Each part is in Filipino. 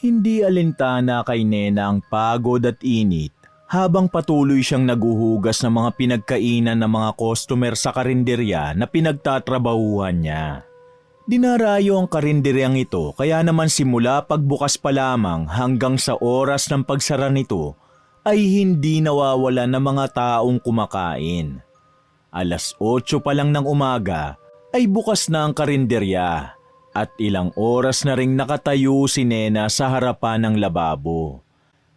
Hindi alintana kay Nena ang pagod at init habang patuloy siyang naguhugas ng mga pinagkainan ng mga customer sa karinderya na pinagtatrabahuhan niya. Dinarayo ang karinderyang ito kaya naman simula pagbukas pa lamang hanggang sa oras ng pagsara nito ay hindi nawawala ng mga taong kumakain. 8:00 pa lang ng umaga ay bukas na ang karinderya at ilang oras na ring nakatayo si Nena sa harapan ng lababo.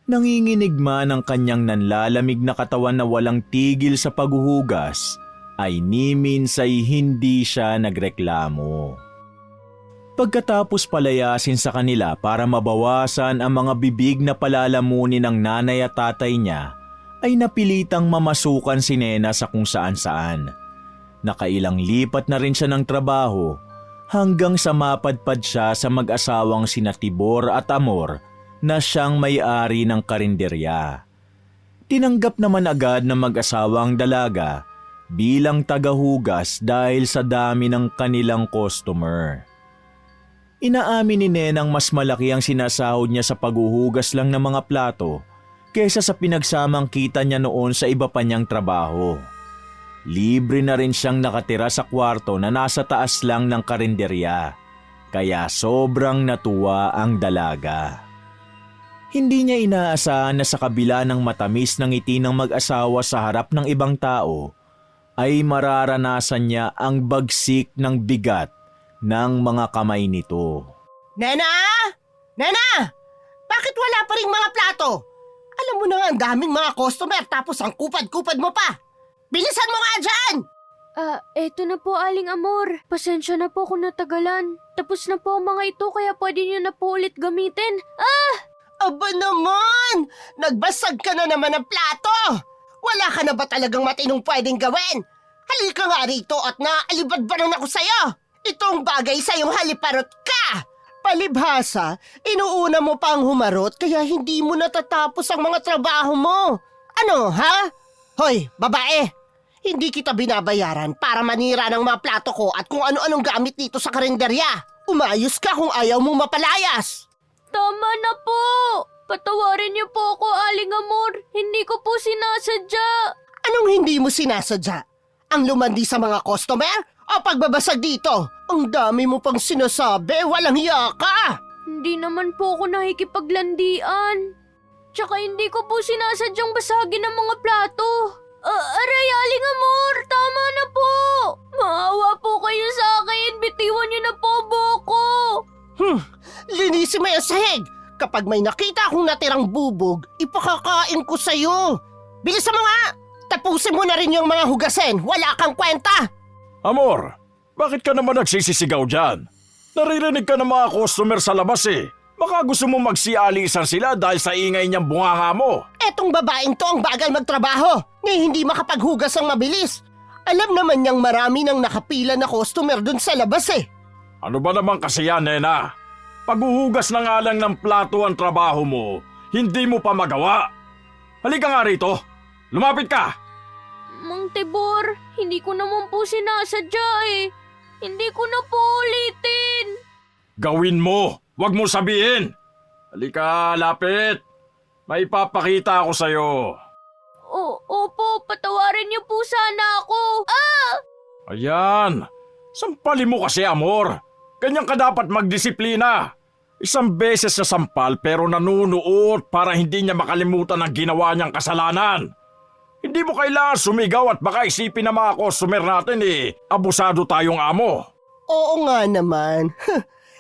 Nanginginig man ang kanyang nanlalamig na katawan na walang tigil sa paghuhugas ay ni minsay hindi siya nagreklamo. Pagkatapos palayasin sa kanila para mabawasan ang mga bibig na palalamunin ng nanay at tatay niya, ay napilitang mamasukan si Nena sa kung saan-saan. Nakailang lipat na rin siya ng trabaho hanggang sa mapadpad siya sa mag-asawang sina Tibor at Amor na siyang may-ari ng karinderya. Tinanggap naman agad ng mag-asawang dalaga bilang tagahugas dahil sa dami ng kanilang customer. Inaamin ni Nenang mas malaki ang sinasahod niya sa paghuhugas lang ng mga plato kaysa sa pinagsamang kita niya noon sa iba pa niyang trabaho. Libre na rin siyang nakatira sa kwarto na nasa taas lang ng karinderya, kaya sobrang natuwa ang dalaga. Hindi niya inaasahan na sa kabila ng matamis ng ngiti ng mag-asawa sa harap ng ibang tao, ay mararanasan niya ang bagsik ng bigat ng mga kamay nito. Nena! Nena! Bakit wala pa ring mga plato? Alam mo na nga ang daming mga customer tapos ang kupad-kupad mo pa. Bilisan mo nga dyan! Eto na po, Aling Amor. Pasensya na po kung natagalan. Tapos na po ang mga ito kaya pwede niyo na po ulit gamitin. Aba naman! Nagbasag ka na naman ng plato! Wala ka na ba talagang matinong pwedeng gawin? Halika nga rito at naalibadbaran ako sa'yo! Itong bagay sa'yong haliparot ka! Palibhasa, inuuna mo pa ang humarot kaya hindi mo natatapos ang mga trabaho mo. Ano, ha? Hoy, babae! Hindi kita binabayaran para manira ng mga plato ko at kung ano-anong gamit dito sa karinderya. Umayos ka kung ayaw mong mapalayas. Tama na po! Patawarin niyo po ako, Aling Amor. Hindi ko po sinasadya. Anong hindi mo sinasadya? Ang lumandi sa mga customer o pagbabasag dito? Ang dami mo pang sinasabi, walang hiya ka! Hindi naman po ako nakikipaglandian. Tsaka hindi ko po sinasadyang basagin ang mga plato. Aray, Aling Amor, tama na po! Maawa po kayo sa akin, bitiwan niyo na po buko! Linisin mo yung sahig! Kapag may nakita akong natirang bubog, ipakakain ko sa'yo! Bilisan mo nga! Tapusin mo na rin yung mga hugasin, wala kang kwenta! Amor, bakit ka naman nagsisisigaw dyan? Naririnig ka ng mga customer sa labas eh. Baka gusto mo magsialisan sila dahil sa ingay niyang bunganga mo. Etong babaeng to ang bagal magtrabaho, ni hindi makapaghugas ang mabilis. Alam naman niyang marami nang nakapila na customer dun sa labas eh. Ano ba naman kasi yan, Nena? Paghuhugas na nga lang ng plato ang trabaho mo, hindi mo pa magawa. Halika nga rito, lumapit ka! Mang Tibor, hindi ko naman po sinasadya eh. Hindi ko na po ulitin. Gawin mo! Huwag mo sabihin! Halika, lapit! May papakita ako sa'yo. Opo, patawarin niyo po sana ako. Ayan! Sampalin mo kasi, Amor! Ganyan ka dapat magdisiplina! Isang beses sa sampal pero nanunuot para hindi niya makalimutan ang ginawa niyang kasalanan. Hindi mo kailangan sumigaw at baka isipin ng mga customer natin abusado tayong amo. Oo nga naman.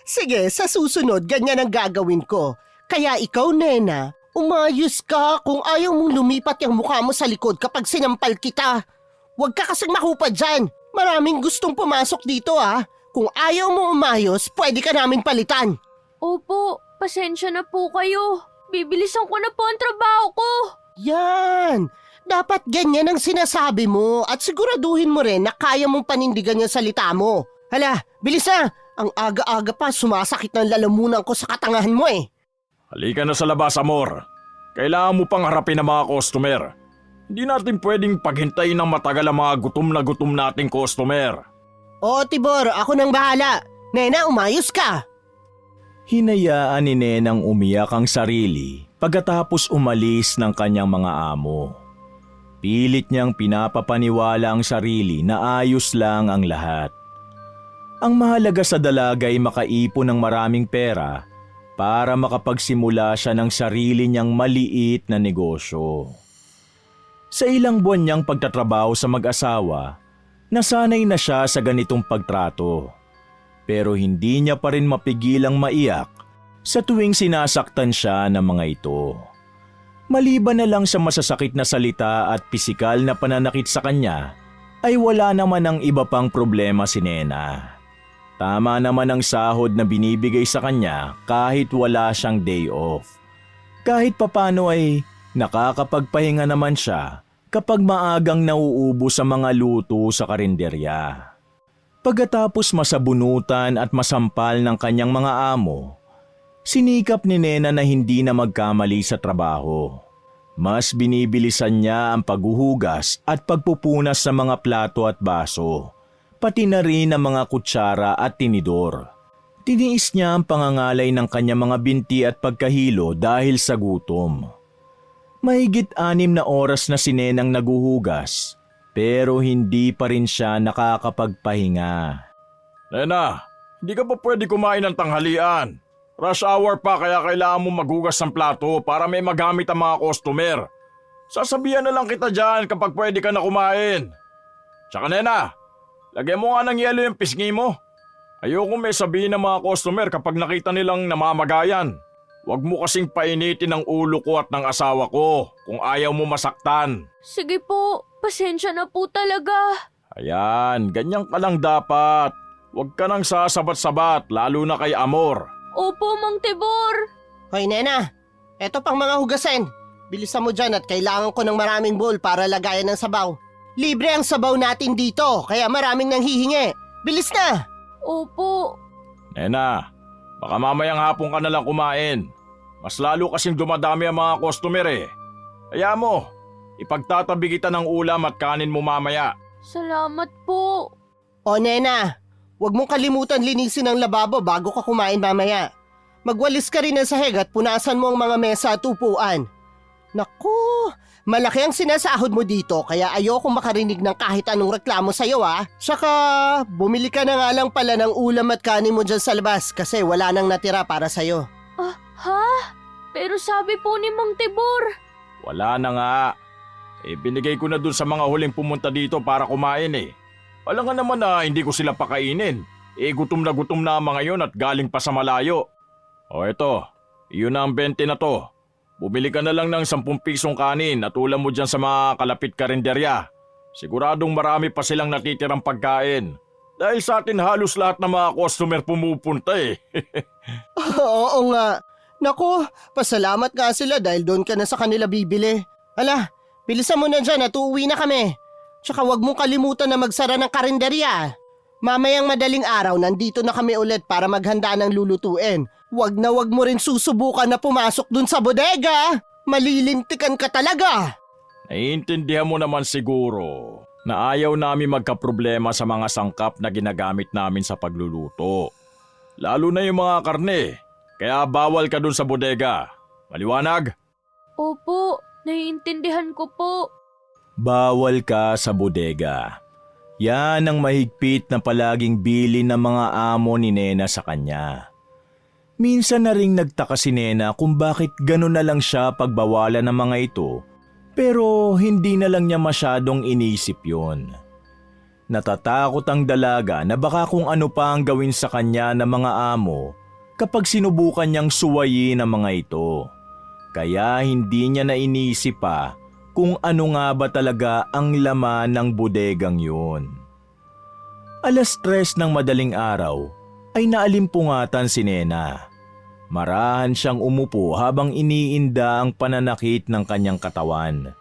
Sige, sa susunod ganyan ang gagawin ko. Kaya ikaw, Nena, umayos ka kung ayaw mong lumipat yung mukha mo sa likod kapag sinampal kita. Huwag ka kasing makupad dyan. Maraming gustong pumasok dito Kung ayaw mo umayos, pwede ka namin palitan. Opo, pasensya na po kayo. Bibilisan ko na po ang trabaho ko. Yan! Dapat ganyan ang sinasabi mo at siguraduhin mo rin na kaya mong panindigan yung salita mo. Hala, bilis na! Ang aga-aga pa sumasakit ng lalamunan ko sa katangahan mo eh. Halika na sa labas, Amor. Kailangan mo pang harapin ang mga customer. Hindi natin pwedeng paghintayin ng matagal ang mga gutom na gutom nating customer. Oo, Tibor, ako nang bahala. Nena, umayos ka. Hinayaan ni Nenang umiyak ang sarili pagkatapos umalis ng kanyang mga amo. Pilit niyang pinapapaniwala ang sarili na ayos lang ang lahat. Ang mahalaga sa dalaga ay makaipon ng maraming pera para makapagsimula siya ng sarili niyang maliit na negosyo. Sa ilang buwan niyang pagtatrabaho sa mag-asawa, nasanay na siya sa ganitong pagtrato. Pero hindi niya pa rin mapigilang maiyak sa tuwing sinasaktan siya ng mga ito. Maliban na lang sa masasakit na salita at pisikal na pananakit sa kanya, ay wala naman ang iba pang problema si Nena. Tama naman ang sahod na binibigay sa kanya kahit wala siyang day off. Kahit papano ay nakakapagpahinga naman siya kapag maagang nauubos sa mga luto sa karinderya. Pagkatapos masabunutan at masampal ng kanyang mga amo, sinikap ni Nena na hindi na magkamali sa trabaho. Mas binibilisan niya ang paghuhugas at pagpupunas sa mga plato at baso, pati na rin ang mga kutsara at tinidor. Tiniis niya ang pangangalay ng kanyang mga binti at pagkahilo dahil sa gutom. Mahigit 6 na oras na si Nenang naguhugas, pero hindi pa rin siya nakakapagpahinga. Nena, hindi ka pa pwede kumain ng tanghalian. Rush hour pa kaya kailangan mo maghugas ng plato para may magamit ang mga customer. Sasabihan na lang kita dyan kapag pwede ka na kumain. Tsaka Nena, lagyan mo nga ng yelo yung pisngi mo. Ayoko may sabihin ng mga customer kapag nakita nilang namamagayan. Huwag mo kasing painitin ang ulo ko at ng asawa ko kung ayaw mo masaktan. Sige po, pasensya na po talaga. Ayan, ganyan ka lang dapat. Huwag ka nang sasabat-sabat, lalo na kay Amor. Opo, Mang Tibor. Hoy Nena, eto pang mga hugasin. Bilisan mo dyan at kailangan ko ng maraming bowl para lagayan ng sabaw. Libre ang sabaw natin dito, kaya maraming nanghihingi. Bilis na! Opo. Nena, baka mamayang hapon ka na lang kumain. Mas lalo kasing dumadami ang mga customer eh. Kaya mo, ipagtatabi kita ng ulam at kanin mo mamaya. Salamat po. O Nena, huwag mong kalimutan linisin ang lababo bago ka kumain mamaya. Magwalis ka rin ng sahig at punasan mo ang mga mesa at upuan. Naku, malaki ang sinasahod mo dito kaya ayoko makarinig ng kahit anong reklamo sa'yo ah. Tsaka, bumili ka na nga lang pala ng ulam at kanin mo dyan sa labas kasi wala nang natira para sa'yo. Ha? Pero sabi po ni Mang Tibor. Wala na nga. Binigay ko na dun sa mga huling pumunta dito para kumain eh. Wala nga naman na hindi ko sila pakainin. Gutom na ang mga yun at galing pa sa malayo. O eto, iyon na ang 20 na to. Bumili ka na lang ng 10 pisong kanin at ulam mo dyan sa mga kalapit karinderya. Siguradong marami pa silang natitirang pagkain. Dahil sa atin halos lahat ng mga customer pumupunta eh. Oo nga. Naku, pasalamat nga sila dahil doon ka na sa kanila bibili. Ala, bilisan mo na dyan at uuwi na kami. Tsaka huwag mong kalimutan na magsara ng karinderya. Mamayang madaling araw nandito na kami ulit para maghanda ng lulutuin. Huwag mo rin susubukan na pumasok dun sa bodega. Malilintikan ka talaga. Naiintindihan mo naman siguro na ayaw namin magkaproblema sa mga sangkap na ginagamit namin sa pagluluto. Lalo na yung mga karne. Kaya bawal ka dun sa bodega. Maliwanag? Opo, naiintindihan ko po. Bawal ka sa bodega. Yan ang mahigpit na palaging bilin ng mga amo ni Nena sa kanya. Minsan na ring nagtaka si Nena kung bakit gano'n na lang siya pagbawalan ng mga ito, pero hindi na lang niya masyadong inisip yon. Natatakot ang dalaga na baka kung ano pa ang gawin sa kanya ng mga amo kapag sinubukan niyang suwayin ang mga ito. Kaya hindi niya na inisip pa kung ano nga ba talaga ang laman ng bodegang yun. 3:00 ng madaling araw ay naalimpungatan si Nena. Marahan siyang umupo habang iniinda ang pananakit ng kanyang katawan.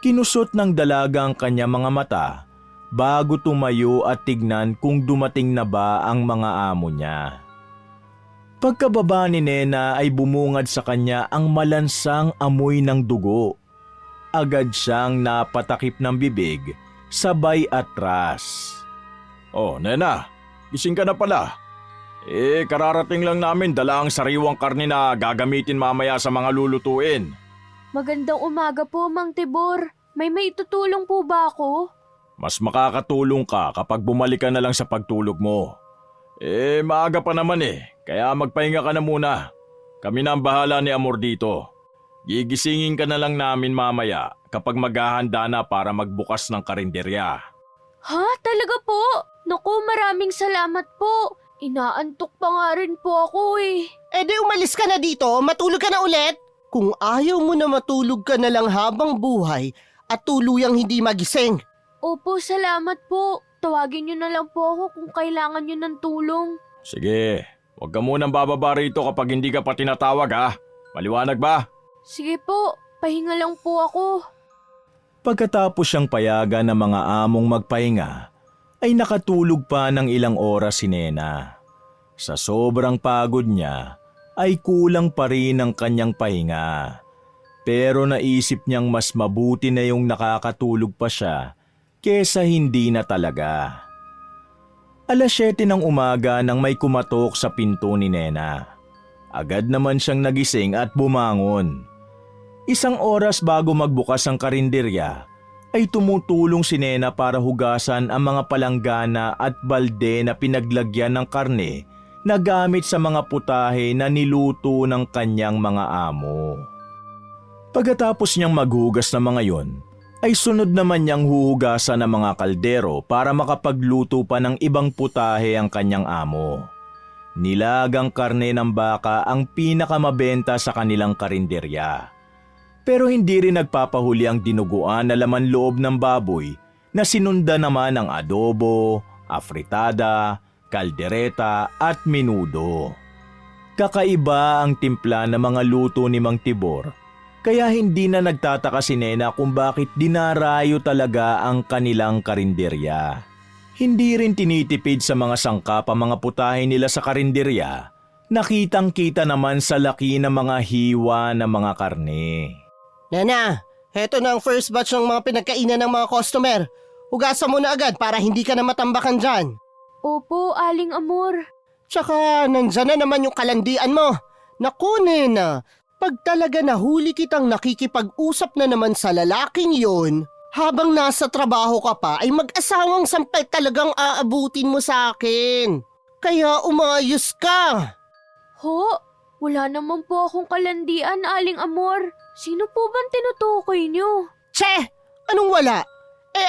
Kinusot ng dalaga ang kanyang mga mata bago tumayo at tignan kung dumating na ba ang mga amo niya. Pagkababa ni Nena ay bumungad sa kanya ang malansang amoy ng dugo. Agad siyang napatakip ng bibig, sabay atras. Oh, Nena, gising ka na pala. Kararating lang namin dala ang sariwang karne na gagamitin mamaya sa mga lulutuin. Magandang umaga po, Mang Tibor. May maitutulong po ba ako? Mas makakatulong ka kapag bumalik ka na lang sa pagtulog mo. Maaga pa naman kaya magpahinga ka na muna. Kami na ang bahala ni Amor dito. Gigisingin ka na lang namin mamaya kapag maghahanda na para magbukas ng karinderya. Ha? Talaga po? Naku, maraming salamat po. Inaantok pa nga rin po ako Di umalis ka na dito, matulog ka na ulit. Kung ayaw mo na matulog ka na lang habang buhay at tuluyang hindi magising. Opo, salamat po. Tawagin niyo na lang po ako kung kailangan niyo ng tulong. Sige, huwag ka munang bababa rito kapag hindi ka pa tinatawag ha. Maliwanag ba? Sige po, pahinga lang po ako. Pagkatapos siyang payagan ng mga among magpahinga, ay nakatulog pa ng ilang oras si Nena. Sa sobrang pagod niya, ay kulang pa rin ang kanyang pahinga. Pero naisip niyang mas mabuti na yung nakakatulog pa siya kesa hindi na talaga. 7:00 ng umaga nang may kumatok sa pinto ni Nena. Agad naman siyang nagising at bumangon. 1 oras bago magbukas ang karinderya, ay tumutulong si Nena para hugasan ang mga palanggana at balde na pinaglagyan ng karne na gamit sa mga putahe na niluto ng kanyang mga amo. Pagkatapos niyang maghugas ng mga yon, ay sunod naman niyang huhugasan ng mga kaldero para makapagluto pa ng ibang putahe ang kanyang amo. Nilagang karne ng baka ang pinakamabenta sa kanilang karinderya. Pero hindi rin nagpapahuli ang dinuguan na laman loob ng baboy na sinunda naman ng adobo, afritada, kaldereta at menudo. Kakaiba ang timpla ng mga luto ni Mang Tibor, kaya hindi na nagtataka si Nena kung bakit dinarayo talaga ang kanilang karinderya. Hindi rin tinitipid sa mga sangkap ang mga putahe nila sa karinderya, nakitang-kita naman sa laki ng mga hiwa ng mga karne. Nena, heto na ang first batch ng mga pinagkainan ng mga customer. Hugasan mo na agad para hindi ka na matambakan dyan. Opo, Aling Amor. Tsaka nandyan na naman yung kalandian mo. Naku, Nena, pag talaga nahuli kitang nakikipag-usap na naman sa lalaking yon, habang nasa trabaho ka pa ay mag-asawang sampay talagang aabutin mo sa akin. Kaya umayos ka. Ho? Wala naman po akong kalandian, Aling Amor. Sino po bang tinutukoy niyo? Che! Anong wala?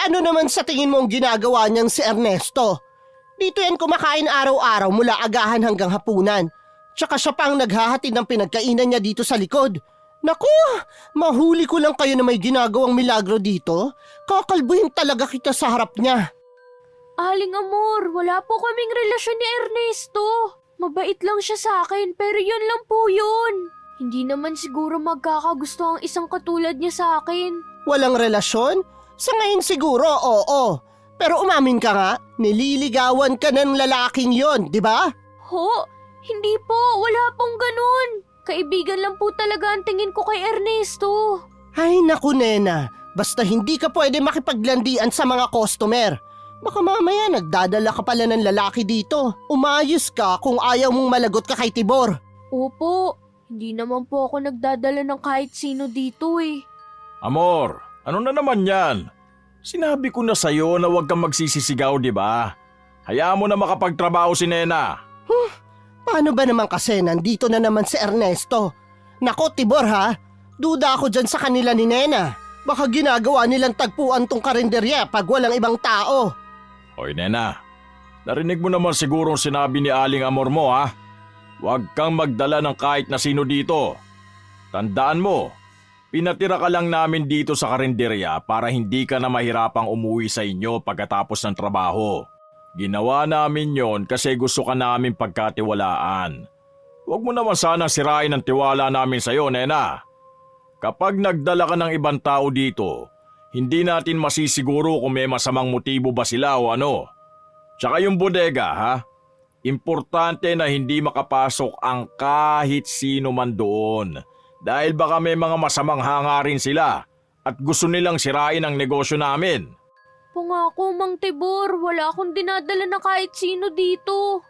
Ano naman sa tingin mo ang ginagawa niyang si Ernesto? Dito yan kumakain araw-araw mula agahan hanggang hapunan. Tsaka siya pang naghahatid ng pinagkainan niya dito sa likod. Naku, mahuli ko lang kayo na may ginagawang milagro dito. Kakalbuhin talaga kita sa harap niya. Aling Amor, wala po kaming relasyon ni Ernesto. Mabait lang siya sa akin pero yun lang po yun. Hindi naman siguro magkakagusto ang isang katulad niya sa akin. Walang relasyon? Sa ngayon siguro, oo. Pero umamin ka nga, nililigawan ka ng lalaking yon, di ba? Ho? Hindi po, wala pong ganun. Kaibigan lang po talaga ang tingin ko kay Ernesto. Ay naku, Nena, basta hindi ka pwede makipaglandian sa mga customer. Baka mamaya nagdadala ka pala ng lalaki dito. Umayos ka kung ayaw mong malagot ka kay Tibor. Opo, hindi naman po ako nagdadala ng kahit sino dito Amor, ano na naman yan? Sinabi ko na sa'yo na huwag kang magsisisigaw, di ba? Hayaan mo na makapagtrabaho si Nena. Paano ba naman kasi nandito na naman si Ernesto? Nako, Tibor ha, duda ako dyan sa kanila ni Nena. Baka ginagawa nilang tagpuan tong karinderya pag walang ibang tao. Hoy Nena, narinig mo naman siguro ang sinabi ni Aling Amor mo ha? Huwag kang magdala ng kahit na sino dito. Tandaan mo, pinatira ka lang namin dito sa karinderya para hindi ka na mahirapang umuwi sa inyo pagkatapos ng trabaho. Ginawa namin yon kasi gusto ka namin pagkatiwalaan. Huwag mo naman sana sirain ang tiwala namin sa iyo, Nena. Kapag nagdala ka ng ibang tao dito, hindi natin masisiguro kung may masamang motibo ba sila o ano. Tsaka yung bodega, ha? Importante na hindi makapasok ang kahit sino man doon. Dahil baka may mga masamang hangarin sila at gusto nilang sirain ang negosyo namin. Pangako, Mang Tibor, wala akong dinadala na kahit sino dito.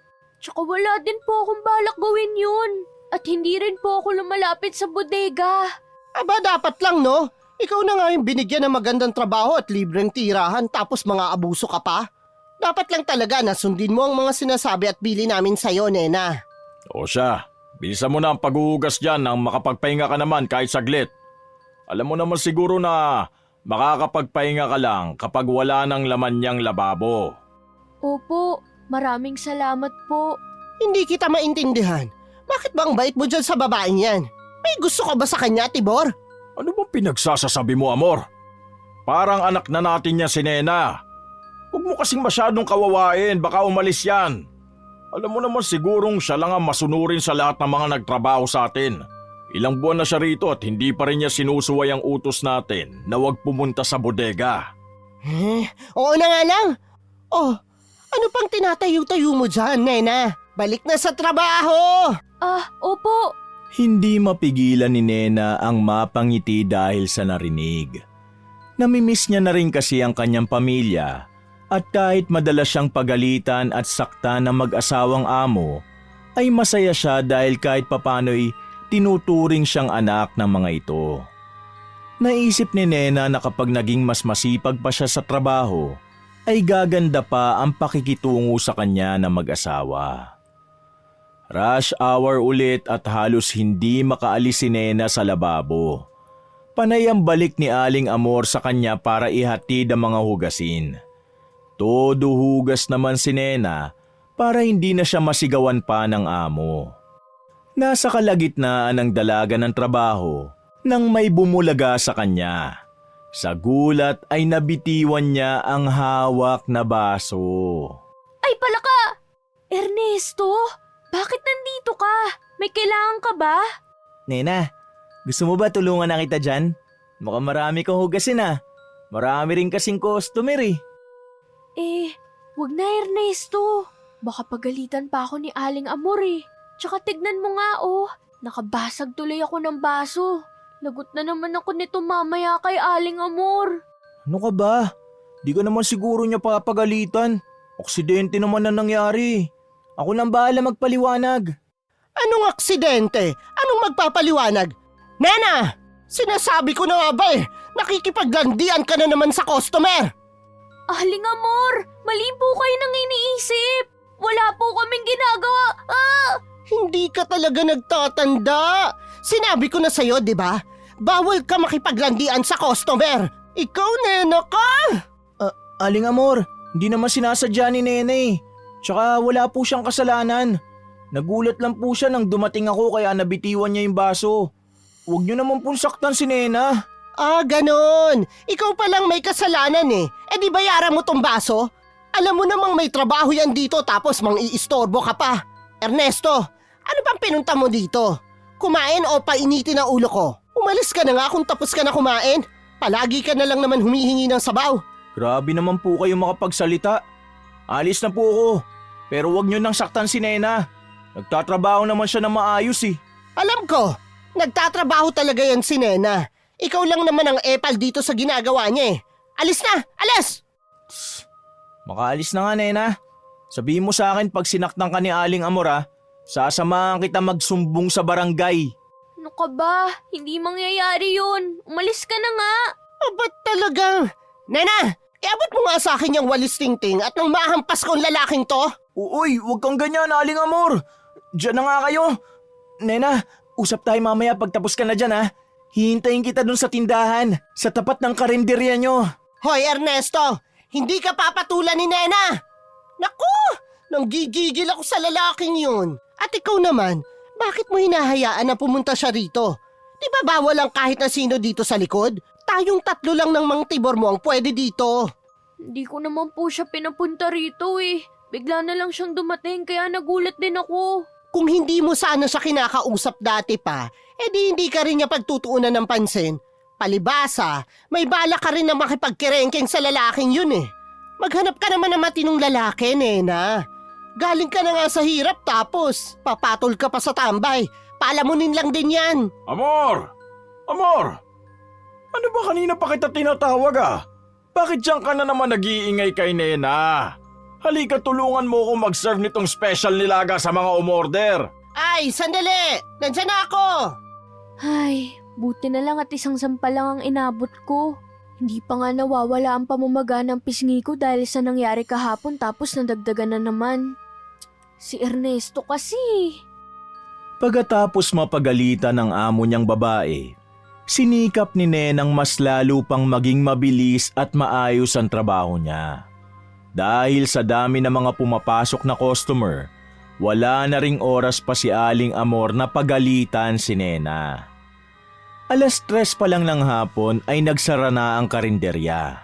Tsaka wala din po akong balak gawin yun. At hindi rin po ako lumalapit sa bodega. Aba, dapat lang, no? Ikaw na nga yung binigyan ng magandang trabaho at libreng tirahan tapos mga abuso ka pa. Dapat lang talaga na sundin mo ang mga sinasabi at bili namin sa'yo, Nena. O siya, bilisan mo na ang paghuhugas dyan nang makapagpahinga ka naman kahit saglit. Alam mo naman siguro na makakapagpahinga ka lang kapag wala ng laman niyang lababo. Opo, maraming salamat po. Hindi kita maintindihan. Bakit ba ang bait mo dyan sa babaeng yan? May gusto ka ba sa kanya, Tibor? Ano bang pinagsasasabi mo, Amor? Parang anak na natin niya si Nena. Huwag mo kasing masyadong kawawain, baka umalis yan. Alam mo naman sigurong siya lang ang masunurin sa lahat ng mga nagtrabaho sa atin. Ilang buwan na siya rito at hindi pa rin niya sinusuway ang utos natin na huwag pumunta sa bodega. Oo na nga lang. Oh, ano pang tinatayo-tayo mo dyan, Nena? Balik na sa trabaho! Opo. Hindi mapigilan ni Nena ang mapangiti dahil sa narinig. Namimiss niya na rin kasi ang kanyang pamilya at kahit madalas siyang pagalitan at sakta ng mag-asawang amo, ay masaya siya dahil kahit papano'y tinuturing siyang anak ng mga ito. Naisip ni Nena na kapag naging mas masipag pa siya sa trabaho, ay gaganda pa ang pakikitungo sa kanya na mag-asawa. Rush hour ulit at halos hindi makaalis si Nena sa lababo. Panay ang balik ni Aling Amor sa kanya para ihatid ang mga hugasin. Todo hugas naman si Nena para hindi na siya masigawan pa ng amo. Nasa kalagitnaan ng dalaga ng trabaho nang may bumulaga sa kanya. Sa gulat ay nabitiwan niya ang hawak na baso. Ay palaka! Ernesto, bakit nandito ka? May kailangan ka ba? Nena, gusto mo ba tulungan na kita dyan? Mukhang marami kang hugasin ah. Marami rin kasing customer eh. Wag na Ernesto. Baka pagalitan pa ako ni Aling Amor eh. Tsaka tignan mo nga nakabasag tuloy ako ng baso. Lagot na naman ako nito mamaya kay Aling Amor. Ano ka ba? Di ka naman siguro niya papagalitan. Aksidente naman na nangyari. Ako lang bahala magpaliwanag. Anong aksidente? Anong magpapaliwanag? Nena! Sinasabi ko na nga ba nakikipaglandian ka na naman sa customer! Aling Amor, mali po kayo nang iniisip. Wala po kaming ginagawa. Hindi ka talaga nagtatanda. Sinabi ko na sa'yo, di ba? Bawal ka makipaglandian sa customer. Ikaw, Nena ka! Aling Amor, hindi naman sinasadya ni Nene eh. Tsaka wala po siyang kasalanan. Nagulat lang po siya nang dumating ako kaya nabitiwan niya yung baso. Huwag niyo naman pong saktan si Nena. Ganon. Ikaw palang may kasalanan eh. Di bayaran mo tong baso? Alam mo namang may trabaho yan dito tapos mang-iistorbo ka pa. Ernesto, ano bang pinunta mo dito? Kumain o painitin ang ulo ko? Umalis ka na nga kung tapos ka na kumain. Palagi ka na lang naman humihingi ng sabaw. Grabe naman po kayo makapagsalita. Alis na po ako. Pero huwag niyo nang saktan si Nena. Nagtatrabaho naman siya na maayos eh. Alam ko, nagtatrabaho talaga yan si Nena. Ikaw lang naman ang epal dito sa ginagawa niya eh. Alis na! Alis! Makaalis na nga, Nena. Sabihin mo sa akin pag sinaktan ka ni Aling Amor sasamahan kita magsumbong sa barangay. Ano ka ba? Hindi mangyayari yun. Umalis ka na nga. Ba't talagang? Nena, iabot mo nga sa akin yung walis tingting at nang mahampas kong lalaking to. Uy, huwag kang ganyan, Aling Amor. Diyan na nga kayo. Nena, usap tayo mamaya pagtapos ka na dyan ha. Hihintayin kita dun sa tindahan, sa tapat ng karinderya nyo. Hoy Ernesto, hindi ka papatulan ni Nena. Naku, nanggigigil ako sa lalaking yun. At ikaw naman, bakit mo hinahayaan na pumunta siya rito? Di ba bawal ang kahit na sino dito sa likod? Tayong tatlo lang ng Mang Tibor mo ang pwede dito. Hindi ko naman po siya pinapunta rito eh. Bigla na lang siyang dumating kaya nagulat din ako. Kung hindi mo sana siya kinakausap dati pa, di hindi ka rin niya pagtutuunan ng pansin. Palibasa, may bala ka rin na makipagkerengkeng sa lalaking yun eh. Maghanap ka naman ng matinong lalaki, Nena. Galing ka na nga sa hirap tapos papatol ka pa sa tambay. Palamunin lang din yan. Amor! Amor! Ano ba kanina pa kita tinatawag Bakit diyan ka na naman nag-iingay kay Nena? Halika tulungan mo ako mag-serve nitong special nilaga sa mga umorder. Ay, sandali! Nandyan na ako! Ay, buti na lang at isang sampal lang ang inabot ko. Hindi pa nga nawawala ang pamamaga ng pisngi ko dahil sa nangyari kahapon tapos nadagdagan na naman. Si Ernesto kasi. Pagkatapos mapagalitan ng amo niyang babae, sinikap ni Nenang mas lalo pang maging mabilis at maayos ang trabaho niya. Dahil sa dami ng mga pumapasok na customer, wala na ring oras pa si Aling Amor na pagalitan si Nena. 3:00 pa lang ng hapon ay nagsara na ang karinderya.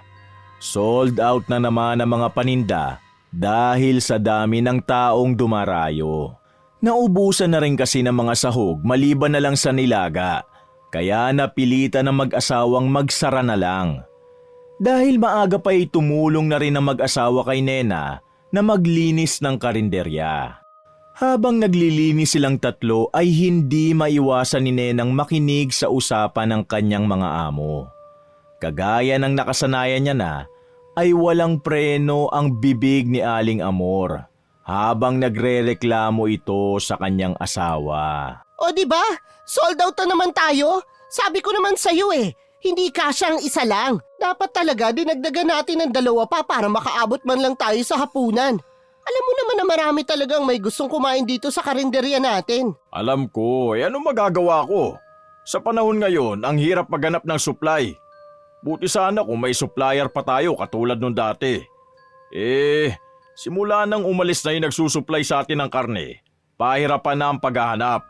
Sold out na naman ang mga paninda dahil sa dami ng taong dumarayo. Naubusan na rin kasi ng mga sahog maliban na lang sa nilaga, kaya napilitan ng mag-asawang magsara na lang. Dahil maaga pa ay tumulong na rin ang mag-asawa kay Nena na maglinis ng karinderya. Habang naglilinis silang tatlo ay hindi maiwasan ni Nenang makinig sa usapan ng kanyang mga amo. Kagaya ng nakasanayan niya na, ay walang preno ang bibig ni Aling Amor habang nagrereklamo ito sa kanyang asawa. O di ba? Sold out na naman tayo. Sabi ko naman sa'yo hindi kasyang isa lang. Dapat talaga dinagdagan natin ng 2 pa para makaabot man lang tayo sa hapunan. Alam mo naman na marami talagang may gustong kumain dito sa karinderya natin. Alam ko, ano magagawa ko? Sa panahon ngayon, ang hirap maghanap ng supply. Buti sana kung may supplier pa tayo katulad nung dati. Simula nang umalis na yung nagsusupply sa atin ng karne, pahirapan na ang paghahanap.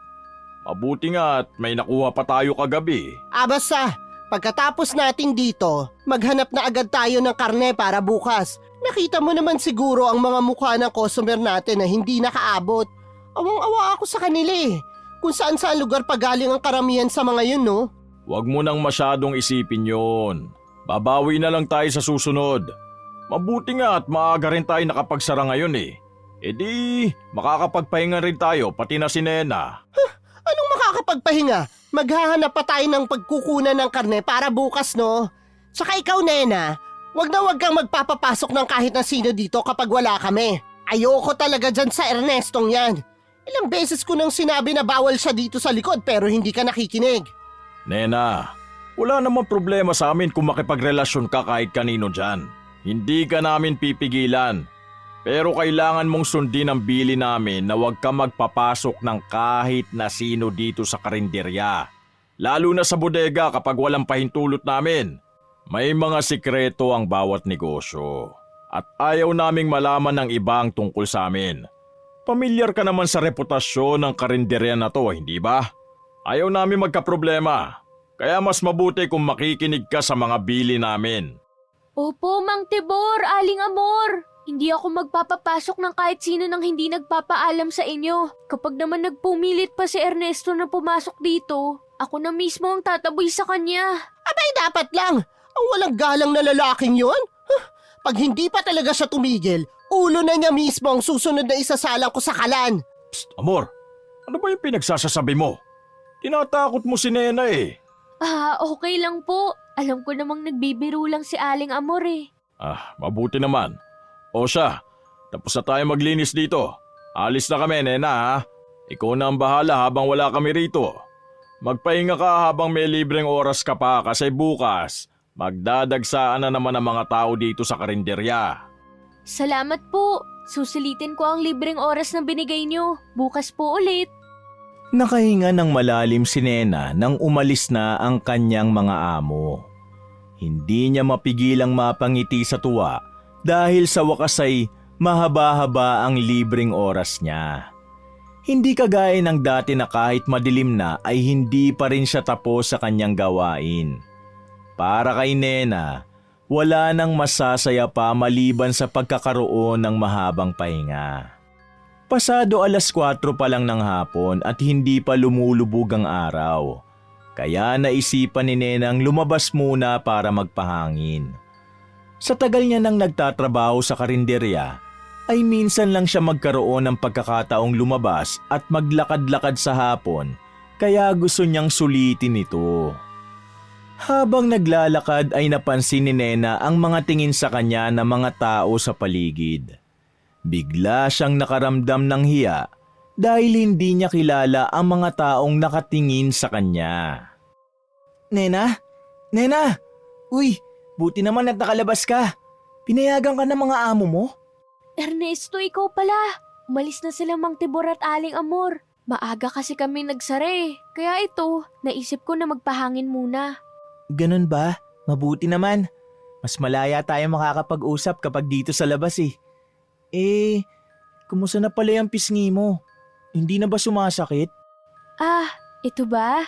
Mabuti nga at may nakuha pa tayo kagabi. Basta, pagkatapos natin dito, maghanap na agad tayo ng karne para bukas. Nakita mo naman siguro ang mga mukha ng customer natin na hindi nakaabot. Awang-awa ako sa kanila Kung saan lugar pa galing ang karamihan sa mga yun, no? Huwag mo nang masyadong isipin yon. Babawi na lang tayo sa susunod. Mabuti nga at maaga rin tayo nakapagsara ngayon makakapagpahinga rin tayo pati na si Nena. Anong makakapagpahinga? Maghahanap pa tayo ng pagkukunan ng karne para bukas, no? Tsaka ikaw, Nena, wag kang magpapapasok ng kahit na sino dito kapag wala kami. Ayoko talaga dyan sa Ernestong yan. Ilang beses ko nang sinabi na bawal siya dito sa likod pero hindi ka nakikinig. Nena, wala namang problema sa amin kung makipagrelasyon ka kahit kanino dyan. Hindi ka namin pipigilan. Pero kailangan mong sundin ang bili namin na huwag ka magpapasok ng kahit na sino dito sa karinderya. Lalo na sa bodega kapag walang pahintulot namin. May mga sikreto ang bawat negosyo. At ayaw naming malaman ng ibang tungkol sa amin. Pamilyar ka naman sa reputasyon ng karinderya na to, hindi ba? Ayaw namin magkaproblema. Kaya mas mabuti kung makikinig ka sa mga bili namin. Opo, Mang Tibor, Aling Amor. Hindi ako magpapapasok ng kahit sino nang hindi nagpapaalam sa inyo. Kapag naman nagpumilit pa si Ernesto na pumasok dito, ako na mismo ang tataboy sa kanya. Abay, dapat lang. Ang walang galang na lalaking yun? Pag hindi pa talaga siya tumigil, ulo na niya mismo ang susunod na isasalang ko sa kalan. Psst, Amor, ano ba yung pinagsasasabi mo? Tinatakot mo si Nena Okay lang po. Alam ko namang nagbibiro lang si Aling Amor Mabuti naman. O siya, tapos na tayo maglinis dito. Alis na kami, Nena ha. Ikaw na ang bahala habang wala kami rito. Magpahinga ka habang may libreng oras ka pa kasi bukas magdadagsaan na naman ang mga tao dito sa karinderya. Salamat po. Susulitin ko ang libreng oras na binigay niyo. Bukas po ulit. Nakahinga ng malalim si Nena nang umalis na ang kanyang mga amo. Hindi niya mapigilang mapangiti sa tuwa dahil sa wakas ay mahaba-haba ang libreng oras niya. Hindi kagaya ng dati na kahit madilim na ay hindi pa rin siya tapos sa kanyang gawain. Para kay Nena, wala nang masasaya pa maliban sa pagkakaroon ng mahabang pahinga. Pasado 4:00 pa lang ng hapon at hindi pa lumulubog ang araw. Kaya naisipan ni Nenang lumabas muna para magpahangin. Sa tagal niya nang nagtatrabaho sa karinderya, ay minsan lang siya magkaroon ng pagkakataong lumabas at maglakad-lakad sa hapon, kaya gusto niyang sulitin ito. Habang naglalakad ay napansin ni Nena ang mga tingin sa kanya ng mga tao sa paligid. Bigla siyang nakaramdam ng hiya dahil hindi niya kilala ang mga taong nakatingin sa kanya. Nena? Nena! Uy, buti naman at nakalabas ka. Pinayagan ka ng mga amo mo? Ernesto, ikaw pala. Umalis na sila Mang Tibor at Aling Amor. Maaga kasi kami nagsara. Kaya ito, naisip ko na magpahangin muna. Ganun ba? Mabuti naman. Mas malaya tayo makakapag-usap kapag dito sa labas eh. Kumusta na pala yung pisngi mo? Hindi na ba sumasakit? Ah, ito ba?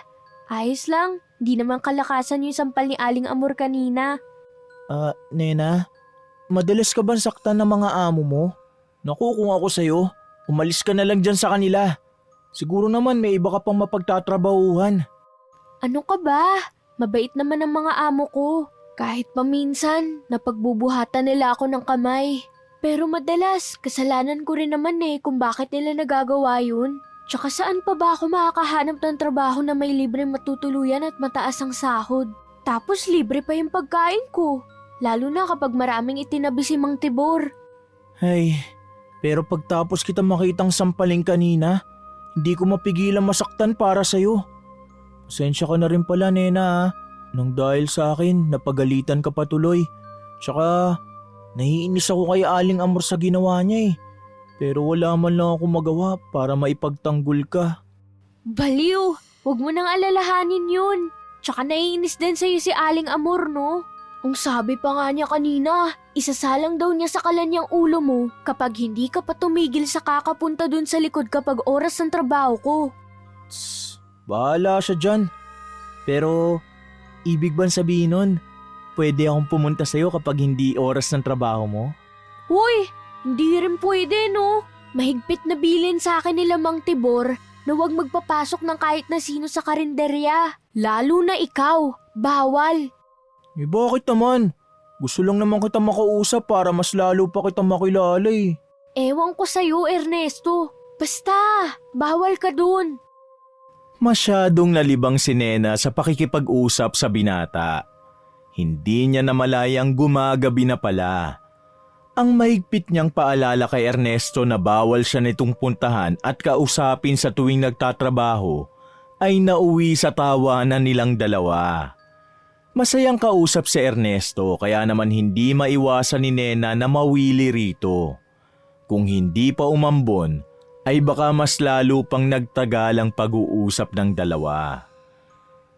Ayos lang. Di naman kalakasan yung sampal ni Aling Amor kanina. Nena, madalas ka bang saktan ng mga amo mo? Naku, kung ako sa'yo, umalis ka na lang dyan sa kanila. Siguro naman may iba ka pang mapagtatrabahuhan. Ano ka ba? Mabait naman ang mga amo ko. Kahit paminsan, napagbubuhatan nila ako ng kamay. Pero madalas, kasalanan ko rin naman kung bakit nila nagagawa yun. Tsaka saan pa ba ako makakahanap ng trabaho na may libreng matutuluyan at mataas ang sahod? Tapos libre pa yung pagkain ko. Lalo na kapag maraming itinabi si Mang Tibor. Ay, pero pagtapos kita makitang sampaling kanina, hindi ko mapigilan masaktan para sa'yo. Pasensya ka na rin pala, Nena. Nang dahil sa akin, napagalitan ka pa tuloy. Tsaka, naiinis ako kay Aling Amor sa ginawa niya. Pero wala man lang ako magawa para maipagtanggol ka. Baliw! Huwag mo nang alalahanin yun. Tsaka naiinis din sa'yo si Aling Amor, no? Ang sabi pa nga niya kanina, isasalang daw niya sa kalanyang ulo mo kapag hindi ka pa tumigil sa kakapunta dun sa likod kapag oras ng trabaho ko. Tss, bahala siya dyan. Pero, ibig bang sabihin nun, pwede akong pumunta sa'yo kapag hindi oras ng trabaho mo? Hoy! Hindi rin pwede, no? Mahigpit na bilin sa akin nila Mang Tibor na huwag magpapasok ng kahit na sino sa karinderya. Lalo na ikaw. Bawal. Bakit naman? Gusto lang naman kita makausap para mas lalo pa kita makilala eh. Ewan ko sa'yo, Ernesto. Basta, bawal ka dun. Masyadong nalibang si Nena sa pakikipag-usap sa binata. Hindi niya namalayang gumagabi na pala. Ang mahigpit niyang paalala kay Ernesto na bawal siya nitong puntahan at kausapin sa tuwing nagtatrabaho ay nauwi sa tawanan nilang dalawa. Masayang kausap si Ernesto kaya naman hindi maiwasan ni Nena na mawili rito. Kung hindi pa umambon ay baka mas lalo pang nagtagal ang pag-uusap ng dalawa.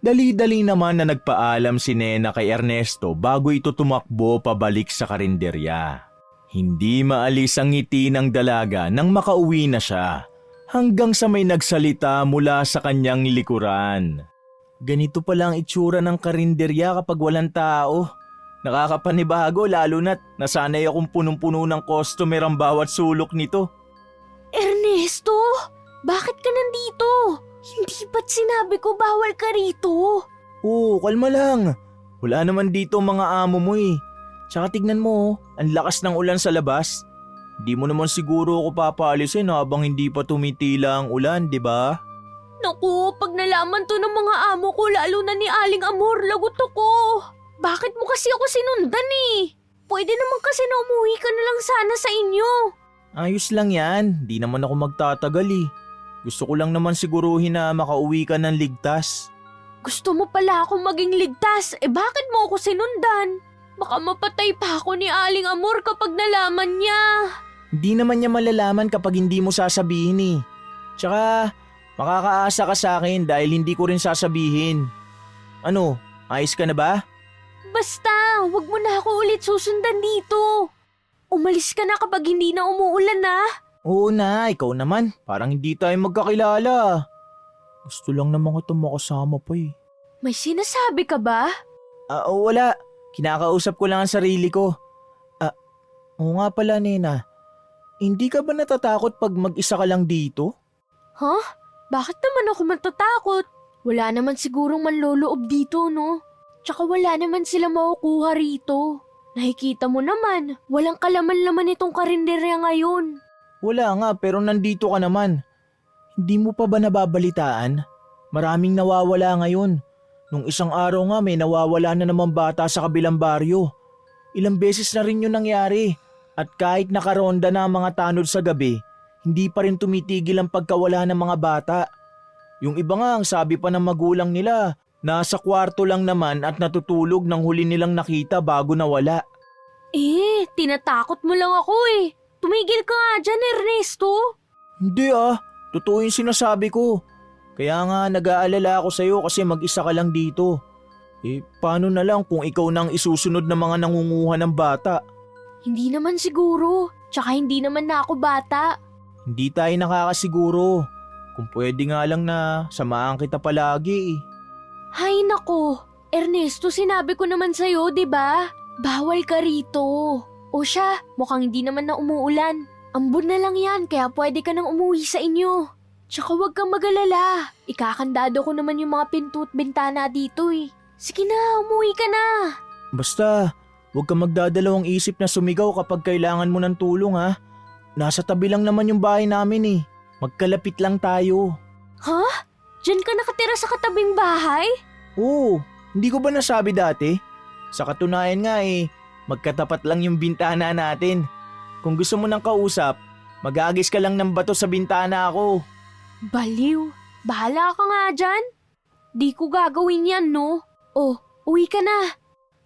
Dali-dali naman na nagpaalam si Nena kay Ernesto bago ito tumakbo pabalik sa karinderya. Hindi maalis ang ngiti ng dalaga nang makauwi na siya hanggang sa may nagsalita mula sa kanyang likuran. Ganito pala ang itsura ng karinderya kapag walang tao. Nakakapanibago lalo na't nasanay akong punong-puno ng customer ang bawat sulok nito. Ernesto, bakit ka nandito? Hindi ba't sinabi ko bawal ka rito? Oo, kalma lang. Wala naman dito ang mga amo mo eh. Tsaka tignan mo, ang lakas ng ulan sa labas. Di mo naman siguro ako papaalisin habang hindi pa tumitila ang ulan, di ba? Naku, pag nalaman to ng mga amo ko, lalo na ni Aling Amor, lagot ako. Bakit mo kasi ako sinundan eh? Pwede naman kasi na umuwi ka na lang sana sa inyo. Ayos lang yan, di naman ako magtatagal eh. Gusto ko lang naman siguruhin na makauwi ka ng ligtas. Gusto mo pala akong maging ligtas, bakit mo ako sinundan? Baka mapatay pa ako ni Aling Amor kapag nalaman niya. Hindi naman niya malalaman kapag hindi mo sasabihin eh. Tsaka, makakaasa ka sa akin dahil hindi ko rin sasabihin. Ano, ayos ka na ba? Basta, wag mo na ako ulit susundan dito. Umalis ka na kapag hindi na umuulan na. Oo na, ikaw naman. Parang hindi tayo magkakilala. Gusto lang naman kita makasama pa eh. May sinasabi ka ba? Wala. Kinakausap ko lang ang sarili ko. Oo nga pala, Nena. Hindi ka ba natatakot pag mag-isa ka lang dito? Huh? Bakit naman ako matatakot? Wala naman sigurong manloloob dito, no? Tsaka wala naman sila makukuha rito. Nakikita mo naman, walang kalaman-laman itong karinderya ngayon. Wala nga, pero nandito ka naman. Hindi mo pa ba nababalitaan? Maraming nawawala ngayon. Nung isang araw nga may nawawala na naman bata sa kabilang baryo. Ilang beses na rin yun nangyari. At kahit nakaronda na ang mga tanod sa gabi, hindi pa rin tumitigil ang pagkawala ng mga bata. Yung iba nga ang sabi pa ng magulang nila, nasa kwarto lang naman at natutulog nang huli nilang nakita bago nawala. Tinatakot mo lang ako eh. Tumigil ka nga dyan, Ernesto. Hindi totoo yung sinasabi ko. Kaya nga nag-aalala ako sa'yo kasi mag-isa ka lang dito. Paano na lang kung ikaw nang isusunod ng mga nangunguha ng bata? Hindi naman siguro. Tsaka hindi naman na ako bata. Hindi tayo nakakasiguro. Kung pwede nga lang na samahan kita palagi eh. Hay nako. Ernesto, sinabi ko naman sa'yo, di ba? Bawal ka rito. O siya, mukhang hindi naman na umuulan. Ambon na lang yan, kaya pwede ka nang umuwi sa inyo. Tsaka huwag kang mag-alala. Ikakandado ko naman yung mga pinto at bintana dito eh. Sige na, umuwi ka na. Basta, huwag kang magdadalawang isip na sumigaw kapag kailangan mo ng tulong ha. Nasa tabi lang naman yung bahay namin eh. Magkalapit lang tayo. Ha? Diyan ka nakatira sa katabing bahay? Oo, hindi ko ba nasabi dati? Sa katunayan nga magkatapat lang yung bintana natin. Kung gusto mo ng kausap, mag-aagis ka lang ng bato sa bintana ko. Baliw. Bahala ka nga dyan. Di ko gagawin yan, no? Oh, uwi ka na.